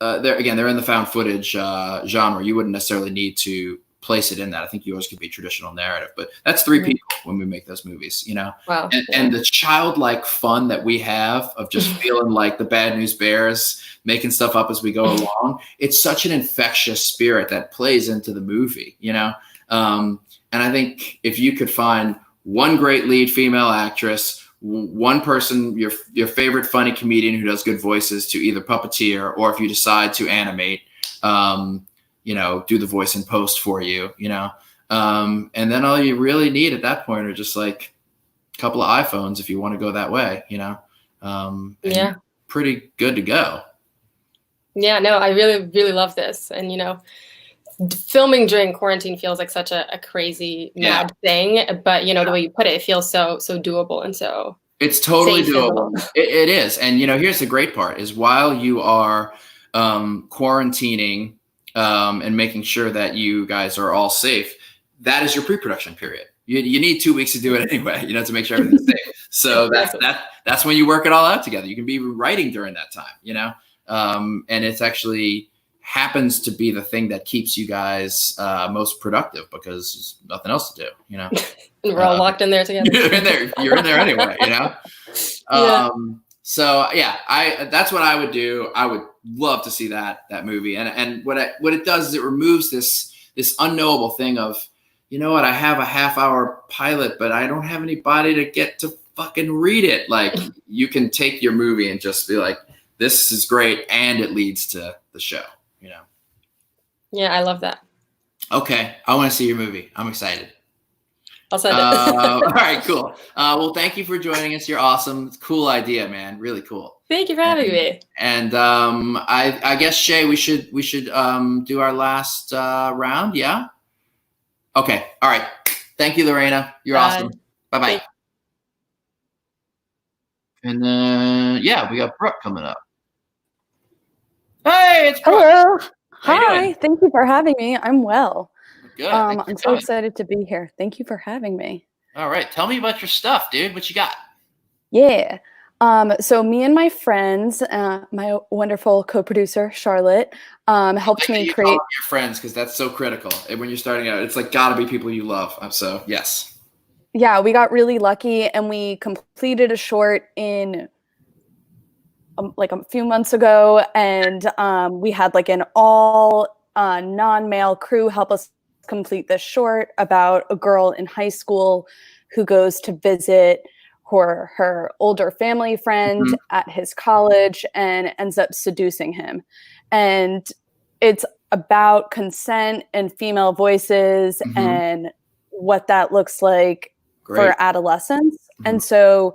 in the found footage genre. You wouldn't necessarily need to place it in that. I think yours could be traditional narrative, but that's 3 people when we make those movies, you know? Wow. And the childlike fun that we have of just feeling like the Bad News Bears, making stuff up as we go along. It's such an infectious spirit that plays into the movie, you know? And I think if you could find one great lead female actress, one person, your favorite funny comedian who does good voices to either puppeteer, or if you decide to animate, you know, do the voice in post for you, you know? And then all you really need at that point are just like a couple of iPhones if you want to go that way, you know? And pretty good to go. Yeah, no, I really love this. And, you know, filming during quarantine feels like such a crazy mad thing, but you know, the way you put it, it feels so doable. And so it's totally doable. It is. And, you know, here's the great part is while you are quarantining, and making sure that you guys are all safe, that is your pre-production period. You need 2 weeks to do it anyway, you know, to make sure everything's safe. So that's when you work it all out together. You can be writing during that time, you know, and it's actually happens to be the thing that keeps you guys most productive because there's nothing else to do, you know. And we're all locked in there together. You're in there anyway, you know. So yeah, that's what I would do. I would love to see that movie. And what it does is it removes this unknowable thing of, you know what, I have a half-hour pilot, but I don't have anybody to get to fucking read it. Like, you can take your movie and just be like, this is great, and it leads to the show, you know. Yeah, I love that. Okay, I want to see your movie. I'm excited. I'll send it. All right, cool. Well, thank you for joining us. You're awesome. Cool idea, man. Really cool. Thank you for having me. And I guess, Shay, we should do our last round. Yeah. Okay. All right. Thank you, Lorena. You're awesome. Bye-bye. And then we got Brooke coming up. Hey, it's Brooke. Hello. Hi. Thank you for having me. I'm well. Good. I'm so excited to be here. Thank you for having me. All right. Tell me about your stuff, dude. What you got? Yeah. So me and my friends, my wonderful co-producer, Charlotte, helped me create your friends, because that's so critical. And when you're starting out, it's like gotta be people you love. So yes. Yeah, we got really lucky and we completed a short in like a few months ago, and we had like an all non-male crew help us complete this short about a girl in high school who goes to visit her older family friend at his college and ends up seducing him. And it's about consent and female voices and what that looks like for adolescents. And so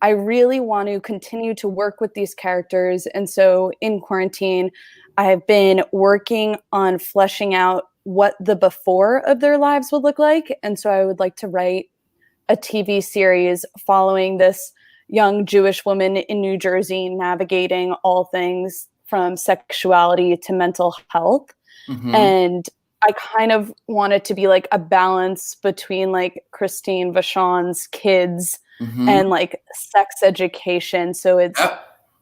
I really want to continue to work with these characters. And so in quarantine, I have been working on fleshing out what the before of their lives would look like. And so I would like to write a TV series following this young Jewish woman in New Jersey navigating all things from sexuality to mental health. And I kind of want it to be like a balance between like Christine Vachon's Kids and like sex education. So it's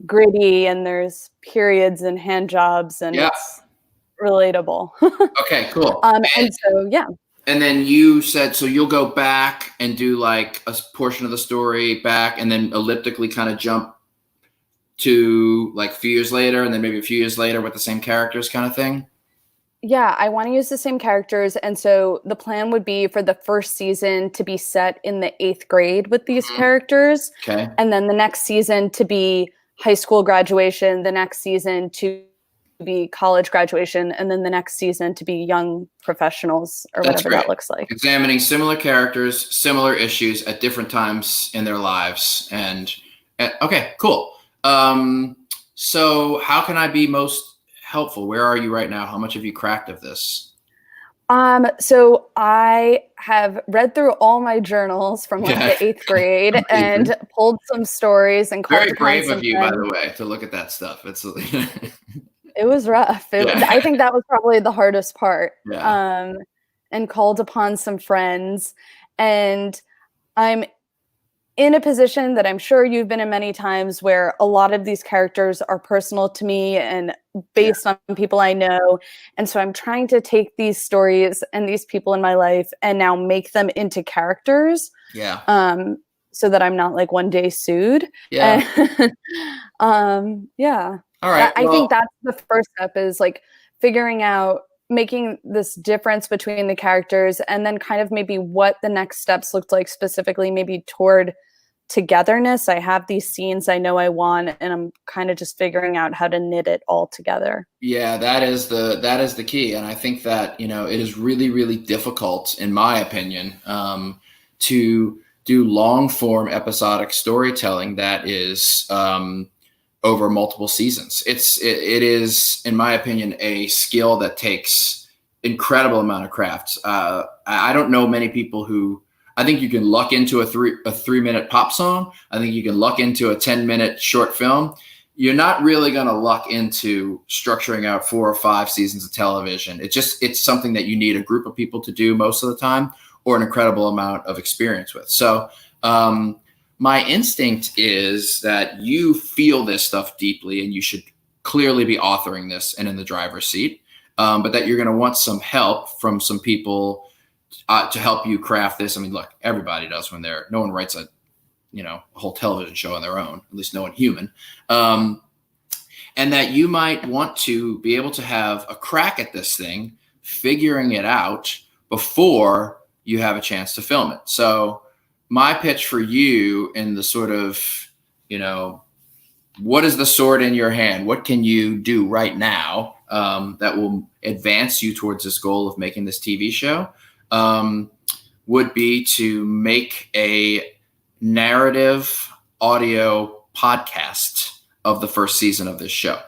gritty and there's periods and hand jobs and it's relatable. Okay, cool. And so, yeah. And then you said, so you'll go back and do like a portion of the story back and then elliptically kind of jump to like a few years later and then maybe a few years later with the same characters kind of thing? Yeah, I want to use the same characters. And so the plan would be for the first season to be set in the 8th grade with these characters. Okay. And then the next season to be high school graduation, the next season to be college graduation, and then the next season to be young professionals or whatever that looks like. Examining similar characters, similar issues at different times in their lives. And okay, cool. So how can I be most helpful? Where are you right now? How much have you cracked of this? So I have read through all my journals from like the 8th grade and pulled some stories and very brave of you, by the way, to look at that stuff. It's it was rough. I think that was probably the hardest part. Yeah. And called upon some friends, and I'm in a position that I'm sure you've been in many times where a lot of these characters are personal to me and based on people I know. And so I'm trying to take these stories and these people in my life and now make them into characters. Yeah. So that I'm not like one day sued. Yeah. Yeah. All right. I think that's the first step, is like figuring out, making this difference between the characters, and then kind of maybe what the next steps looked like specifically, maybe toward togetherness. I have these scenes I know I want, and I'm kind of just figuring out how to knit it all together. Yeah, that is the key. And I think that, it is really, really difficult, in my opinion, to do long form episodic storytelling that is over multiple seasons. It is, in my opinion, a skill that takes incredible amount of craft. I don't know many people who, I think you can luck into a 3-minute pop song. I think you can luck into a 10-minute short film. You're not really going to luck into structuring out 4 or 5 seasons of television. It's something that you need a group of people to do most of the time, or an incredible amount of experience with. So, my instinct is that you feel this stuff deeply and you should clearly be authoring this and in the driver's seat, but that you're going to want some help from some people to help you craft this. I mean, look, everybody does no one writes a whole television show on their own, at least no one human. And that you might want to be able to have a crack at this thing, figuring it out before you have a chance to film it. So my pitch for you in the sort of, what is the sword in your hand? What can you do right now that will advance you towards this goal of making this TV show? Would be to make a narrative audio podcast of the first season of this show.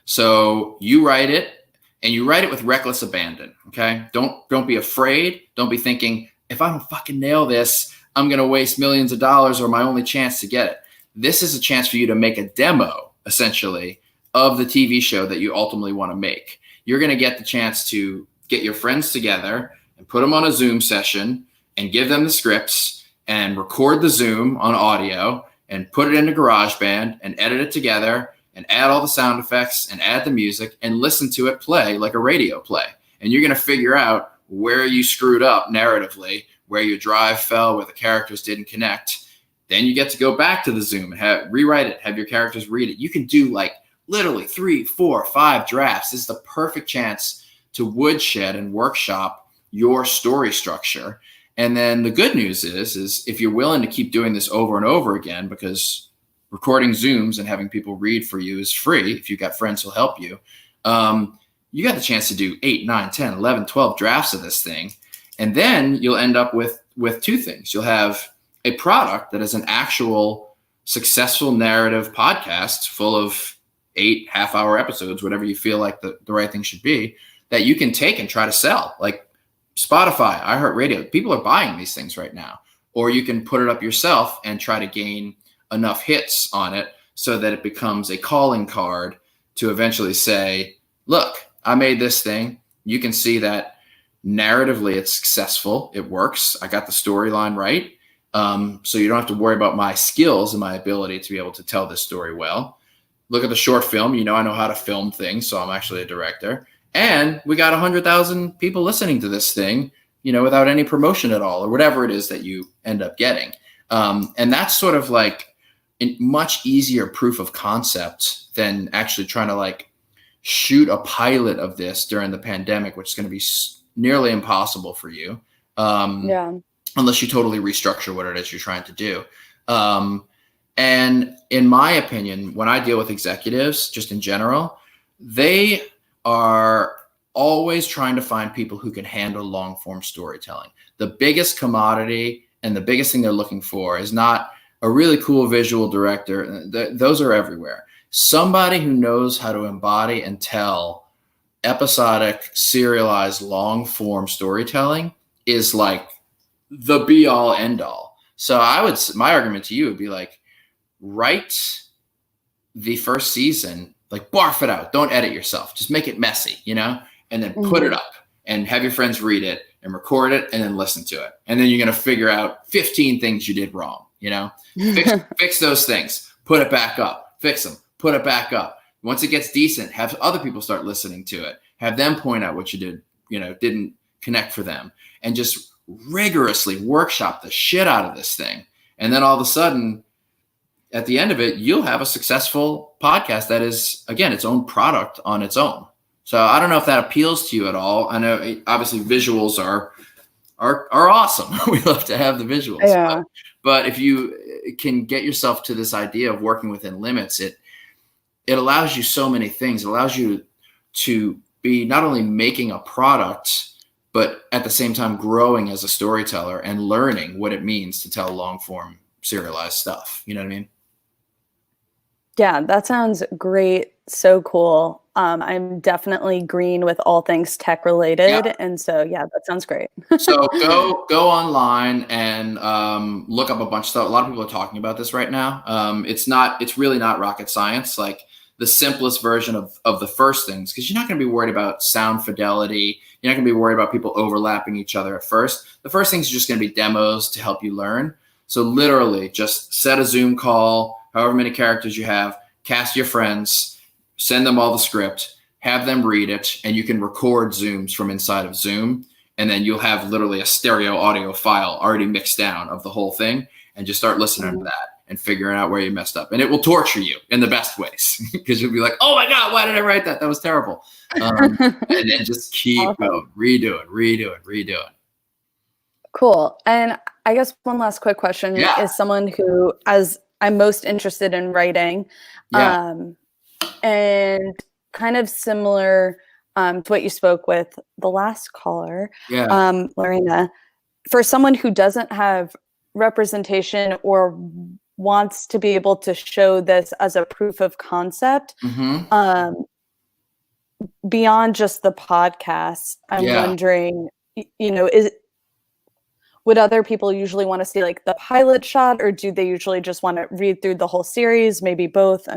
So you write it, and you write it with reckless abandon. Okay. Don't be afraid. Don't be thinking, if I don't fucking nail this, I'm going to waste millions of dollars or my only chance to get it. This is a chance for you to make a demo, essentially, of the TV show that you ultimately want to make. You're going to get the chance to get your friends together and put them on a Zoom session and give them the scripts and record the Zoom on audio and put it into GarageBand and edit it together and add all the sound effects and add the music and listen to it play like a radio play. And you're going to figure out where you screwed up narratively, where your drive fell, where the characters didn't connect. Then you get to go back to the Zoom and rewrite it, have your characters read it. You can do like literally 3, 4, 5 drafts. This is the perfect chance to woodshed and workshop your story structure. And then the good news is if you're willing to keep doing this over and over again, because recording Zooms and having people read for you is free, if you've got friends who'll help you, you got the chance to do 8, 9, 10, 11, 12 drafts of this thing. And then you'll end up with 2 things. You'll have a product that is an actual successful narrative podcast full of 8 half-hour episodes, whatever you feel like the right thing should be, that you can take and try to sell. Like Spotify, iHeartRadio, people are buying these things right now. Or you can put it up yourself and try to gain enough hits on it so that it becomes a calling card to eventually say, look, I made this thing. You can see that narratively it's successful. It works. I got the storyline right. So you don't have to worry about my skills and my ability to be able to tell this story well. Look at the short film. I know how to film things, so I'm actually a director. And we got 100,000 people listening to this thing without any promotion at all, or whatever it is that you end up getting. And that's sort of like a much easier proof of concept than actually trying to like shoot a pilot of this during the pandemic, which is going to be nearly impossible for you. Unless you totally restructure what it is you're trying to do. And in my opinion, when I deal with executives, just in general, they are always trying to find people who can handle long form storytelling. The biggest commodity and the biggest thing they're looking for is not a really cool visual director. Those are everywhere. Somebody who knows how to embody and tell episodic, serialized, long form storytelling is like the be all end all. So my argument to you would be like, write the first season, like barf it out. Don't edit yourself. Just make it messy, and then put it up and have your friends read it and record it and then listen to it. And then you're going to figure out 15 things you did wrong, fix those things, put it back up, fix them, put it back up. Once it gets decent, have other people start listening to it, have them point out what you did, didn't connect for them, and just rigorously workshop the shit out of this thing. And then all of a sudden, at the end of it, you'll have a successful podcast that is, again, its own product on its own. So I don't know if that appeals to you at all. I know obviously visuals are awesome. We love to have the visuals. Yeah. But if you can get yourself to this idea of working within limits, it allows you so many things. It allows you to be not only making a product, but at the same time growing as a storyteller and learning what it means to tell long form serialized stuff. You know what I mean? Yeah, that sounds great. So cool. I'm definitely green with all things tech related. Yeah. And so, yeah, that sounds great. So go online and look up a bunch of stuff. A lot of people are talking about this right now. It's really not rocket science. Like the simplest version of the first things, because you're not going to be worried about sound fidelity. You're not going to be worried about people overlapping each other at first. The first things are just going to be demos to help you learn. So literally just set a Zoom call, however many characters you have, cast your friends, send them all the script, have them read it, and you can record Zooms from inside of Zoom. And then you'll have literally a stereo audio file already mixed down of the whole thing, and just start listening to that and figuring out where you messed up. And it will torture you in the best ways because you'll be like, oh my God, why did I write that? That was terrible. And then just keep going, redoing. Cool. And I guess one last quick question is someone who, as I'm most interested in writing, and kind of similar to what you spoke with the last caller, Lorena, for someone who doesn't have representation or wants to be able to show this as a proof of concept, beyond just the podcast, I'm wondering, would other people usually want to see like the pilot shot, or do they usually just want to read through the whole series? Maybe both.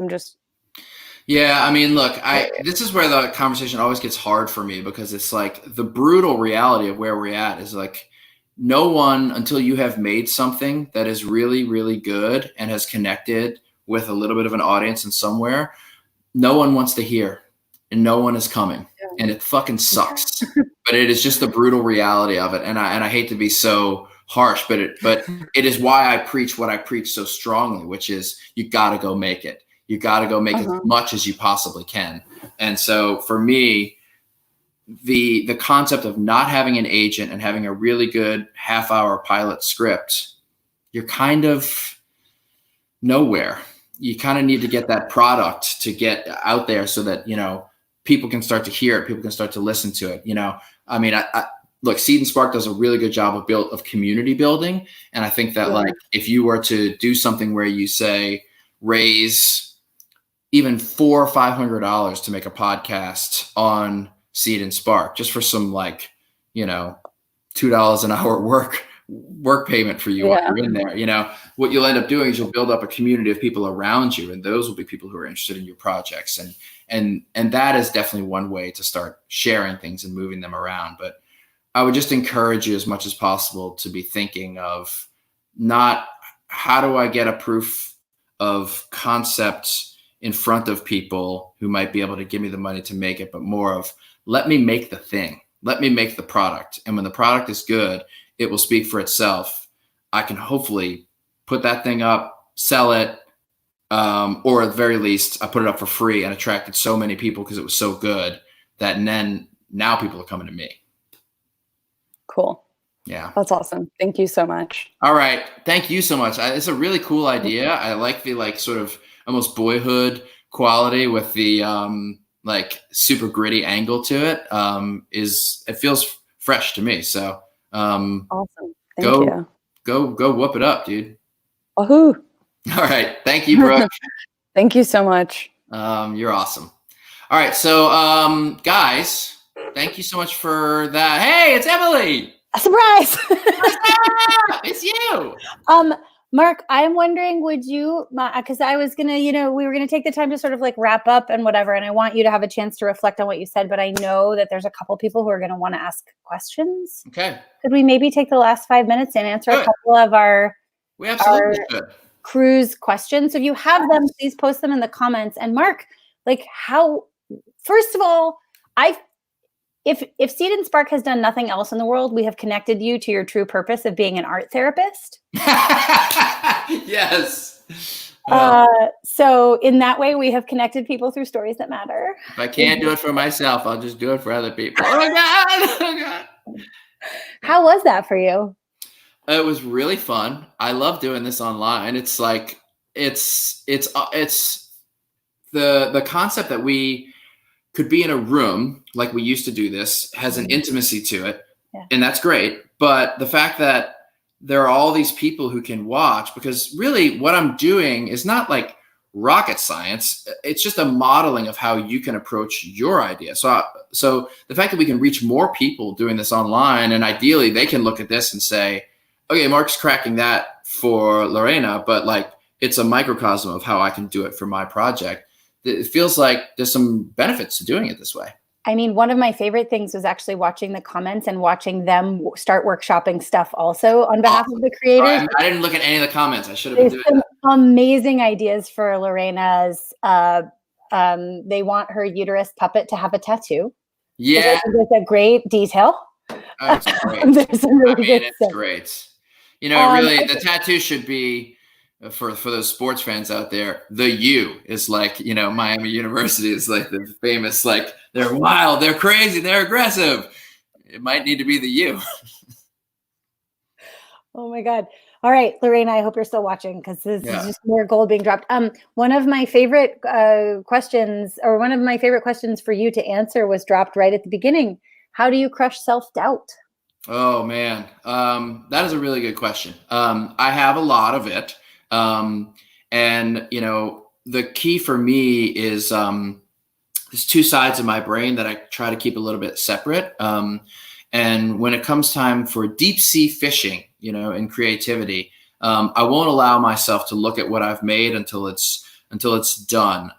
Yeah, I mean, look, this is where the conversation always gets hard for me, because it's like the brutal reality of where we're at is like no one, until you have made something that is really, really good and has connected with a little bit of an audience in somewhere, no one wants to hear and no one is coming. And it fucking sucks. But it is just the brutal reality of it. And I hate to be so harsh, but it is why I preach what I preach so strongly, which is you got to go make it. You got to go make as much as you possibly can. And so for me, the concept of not having an agent and having a really good half-hour pilot script, you're kind of nowhere. You kind of need to get that product to get out there so that, people can start to hear it. People can start to listen to it. I mean, look, Seed&Spark does a really good job of community building. And I think that like, if you were to do something where you say, raise even $400 or $500 to make a podcast on Seed&Spark, just for some like, $2 an hour work payment for you while you're in there. What you'll end up doing is you'll build up a community of people around you, and those will be people who are interested in your projects. And that is definitely one way to start sharing things and moving them around. But I would just encourage you as much as possible to be thinking of not how do I get a proof of concept in front of people who might be able to give me the money to make it, but more of let me make the thing. let me make the product. And when the product is good, it will speak for itself. I can hopefully put that thing up, sell it, or at the very least, I put it up for free and attracted so many people because it was so good that now people are coming to me. Cool. Yeah. That's awesome. Thank you so much. All right. Thank you so much. It's a really cool idea. I like the sort of almost boyhood quality with the super gritty angle to it. It feels fresh to me. So awesome. Thank you. Go whoop it up, dude. Wahoo. All right. Thank you, Brooke. Thank you so much. You're awesome. All right. So guys, thank you so much for that. Hey, it's Emily. A surprise. It's you. Mark, I'm wondering, would you, because I was going to, we were going to take the time to sort of like wrap up and whatever, and I want you to have a chance to reflect on what you said, but I know that there's a couple people who are going to want to ask questions. Okay. Could we maybe take the last 5 minutes and answer a couple of our crew's questions? So if you have them, please post them in the comments. And Mark, first of all, if Seed&Spark has done nothing else in the world, we have connected you to your true purpose of being an art therapist. Yes. So in that way, we have connected people through stories that matter. If I can't do it for myself, I'll just do it for other people. Oh God! Oh God! How was that for you? It was really fun. I love doing this online. It's like it's the concept that we could be in a room like we used to do this has an intimacy to it. Yeah. And that's great. But the fact that there are all these people who can watch, because really what I'm doing is not like rocket science. It's just a modeling of how you can approach your idea. So the fact that we can reach more people doing this online, and ideally they can look at this and say, okay, Mark's cracking that for Lorena, but like it's a microcosm of how I can do it for my project. It feels like there's some benefits to doing it this way. I mean, one of my favorite things was actually watching the comments and watching them start workshopping stuff also on behalf of the creators. I didn't look at any of the comments. I should have been doing some that. Amazing ideas for Lorena's. They want her uterus puppet to have a tattoo. Yeah. It's a great detail. That's great. It's great. You know, really, the tattoo should be, for those sports fans out there, the U is like, you know, Miami University is like the famous, like, they're wild, they're crazy, they're aggressive. It might need to be the U. Oh my God. All right, Lorena, I hope you're still watching, because this is just more gold being dropped. One of my favorite questions for you to answer was dropped right at the beginning. How do you crush self-doubt? Oh man, that is a really good question. I have a lot of it. And you know, the key for me is, there's two sides of my brain that I try to keep a little bit separate. And when it comes time for deep sea fishing, you know, and creativity, I won't allow myself to look at what I've made until it's done.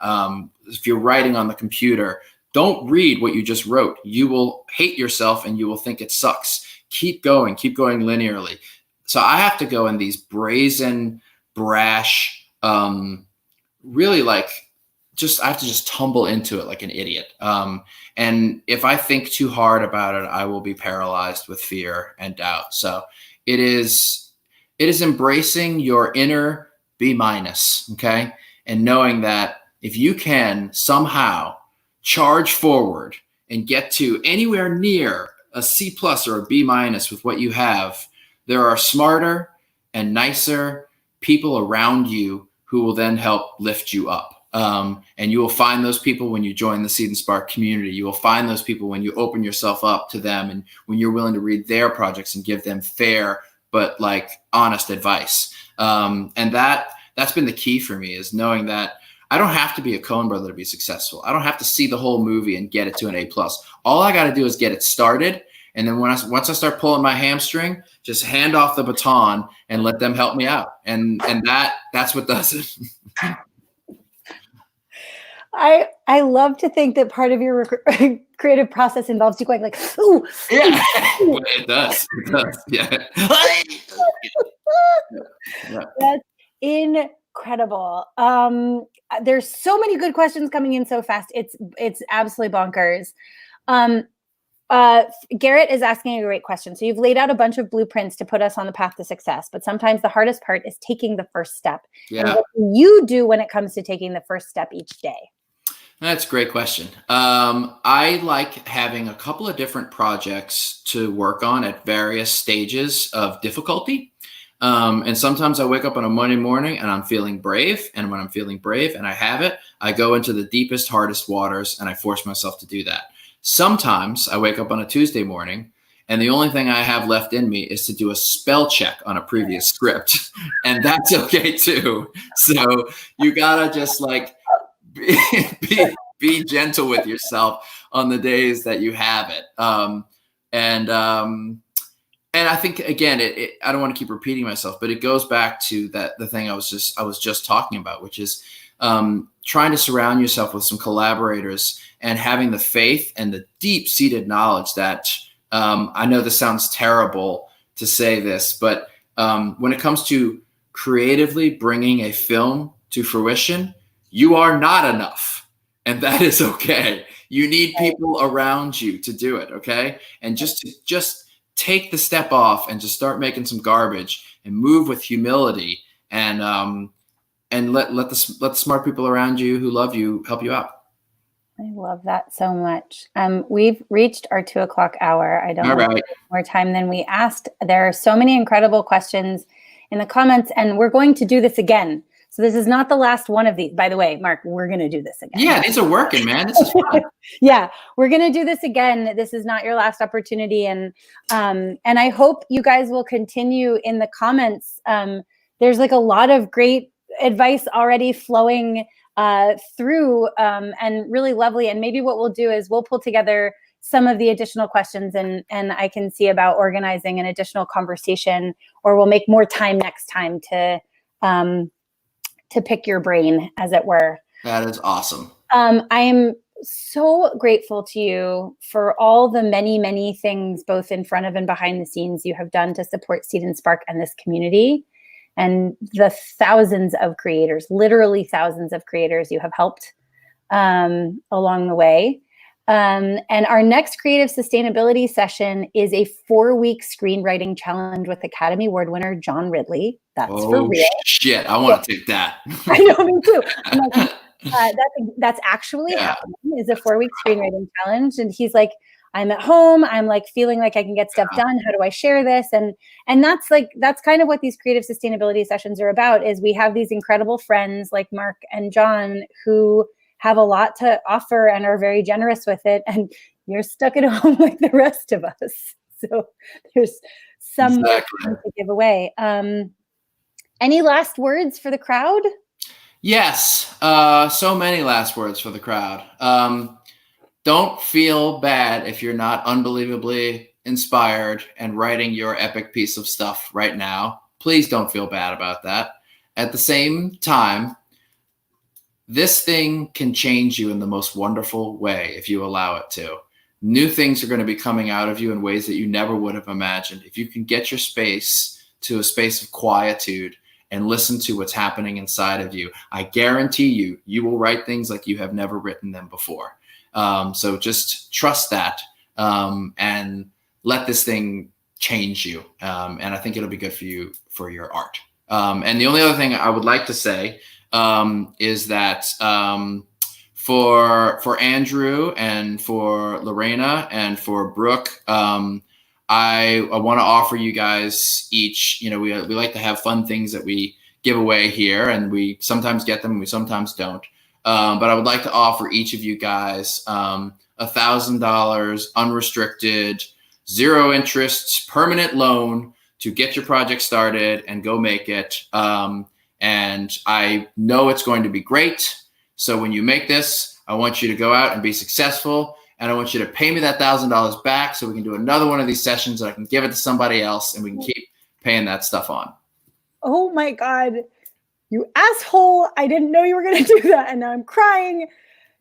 If you're writing on the computer, don't read what you just wrote. You will hate yourself and you will think it sucks. Keep going linearly. So I have to go in these brazen, brash, really like, I have to just tumble into it like an idiot. And if I think too hard about it, I will be paralyzed with fear and doubt. So it is embracing your inner B-, okay? And knowing that if you can somehow charge forward and get to anywhere near a C+ or a B- with what you have, there are smarter and nicer people around you who will then help lift you up. And you will find those people when you join the Seed&Spark community. You will find those people when you open yourself up to them and when you're willing to read their projects and give them fair but like honest advice. And that's been the key for me, is knowing that I don't have to be a Coen brother to be successful. I don't have to see the whole movie and get it to an A+. All I got to do is get it started. And then once I start pulling my hamstring, just hand off the baton and let them help me out. And that's what does it. I love to think that part of your creative process involves you going like, ooh. Yeah, it does. It does. Yeah. That's incredible. There's so many good questions coming in so fast. It's absolutely bonkers. Garrett is asking a great question. So you've laid out a bunch of blueprints to put us on the path to success, but sometimes the hardest part is taking the first step. Yeah. And what do you do when it comes to taking the first step each day? That's a great question. I like having a couple of different projects to work on at various stages of difficulty. And sometimes I wake up on a Monday morning and I'm feeling brave. And when I'm feeling brave and I have it, I go into the deepest, hardest waters and I force myself to do that. Sometimes I wake up on a Tuesday morning and the only thing I have left in me is to do a spell check on a previous script. And that's okay too. So you gotta just like be gentle with yourself on the days that you have it. And I think, again, I don't want to keep repeating myself, but it goes back to the thing I was just talking about, which is trying to surround yourself with some collaborators and having the faith and the deep-seated knowledge that I know this sounds terrible to say this, but when it comes to creatively bringing a film to fruition, you are not enough, and that is okay. You need people around you to do it, okay? And just take the step off and just start making some garbage and move with humility and let the smart people around you who love you help you out. I love that so much. We've reached our 2 o'clock hour. I don't want more time than we asked. There are so many incredible questions in the comments, and we're going to do this again. So this is not the last one of these. By the way, Mark, we're going to do this again. Yeah, these are working, man. This is fun. Yeah, we're going to do this again. This is not your last opportunity. And I hope you guys will continue in the comments. There's like a lot of great advice already flowing through and really lovely. And maybe what we'll do is we'll pull together some of the additional questions and I can see about organizing an additional conversation, or we'll make more time next time to pick your brain, as it were. That is awesome. I am so grateful to you for all the many, many things, both in front of and behind the scenes, you have done to support Seed&Spark and this community, and the thousands of creators, literally thousands of creators you have helped along the way. And our next creative sustainability session is a 4-week screenwriting challenge with Academy Award winner John Ridley. That's for real. Shit, I want to take that. I know, me too. I'm like, that's actually happening, is a 4-week screenwriting challenge. And he's like, I'm at home. I'm like feeling like I can get stuff done. How do I share this? And that's kind of what these creative sustainability sessions are about, is we have these incredible friends like Mark and John who have a lot to offer and are very generous with it. And you're stuck at home like the rest of us. So there's some more to give away. Any last words for the crowd? Yes. So many last words for the crowd. Don't feel bad if you're not unbelievably inspired and writing your epic piece of stuff right now. Please don't feel bad about that. At the same time, this thing can change you in the most wonderful way if you allow it to. New things are going to be coming out of you in ways that you never would have imagined. If you can get your space to a space of quietude and listen to what's happening inside of you, I guarantee you will write things like you have never written them before. So just trust that and let this thing change you. And I think it'll be good for you, for your art. And the only other thing I would like to say is that for Andrew and for Lorena and for Brooke, I want to offer you guys each, we like to have fun things that we give away here, and we sometimes get them and we sometimes don't. But I would like to offer each of you guys $1,000 unrestricted, 0 interest, permanent loan to get your project started and go make it. And I know it's going to be great. So when you make this, I want you to go out and be successful. And I want you to pay me that $1,000 back so we can do another one of these sessions and I can give it to somebody else and we can keep paying that stuff on. Oh my God, you asshole. I didn't know you were going to do that. And now I'm crying.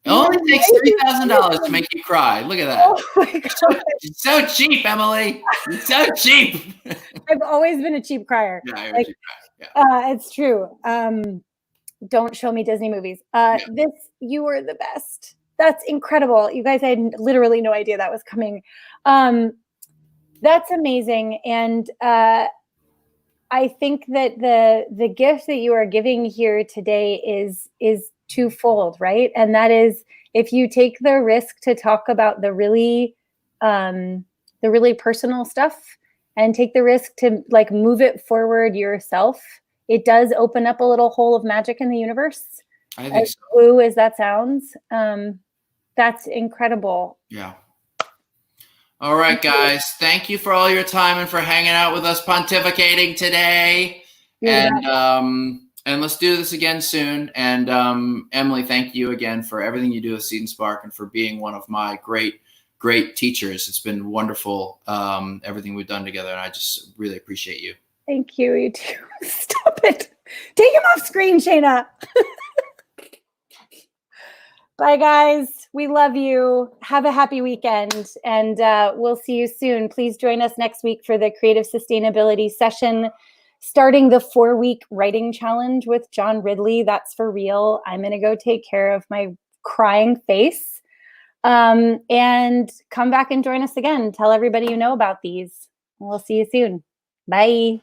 It only takes $3,000 to make you cry. Look at that. Oh my God. It's so cheap, Emily. It's so cheap. I've always been a cheap crier. Yeah, you're a cheap crier. Yeah. It's true. Don't show me Disney movies. You were the best. That's incredible. You guys, I had literally no idea that was coming. That's amazing. And I think that the gift that you are giving here today is twofold, right? And that is, if you take the risk to talk about the really personal stuff and take the risk to like move it forward yourself, it does open up a little hole of magic in the universe. I think so. Woo as that sounds. That's incredible. Yeah. All right, guys. Thank you for all your time and for hanging out with us pontificating today. And let's do this again soon. And Emily, thank you again for everything you do with Seed&Spark and for being one of my great teachers. It's been wonderful, everything we've done together, and I just really appreciate you. Thank you. You too. Stop it. Take him off screen, Shayna. Bye, guys. We love you. Have a happy weekend, and we'll see you soon. Please join us next week for the Creative Sustainability session, starting the 4-week writing challenge with John Ridley. That's for real. I'm going to go take care of my crying face. And come back and join us again. Tell everybody you know about these. We'll see you soon. Bye.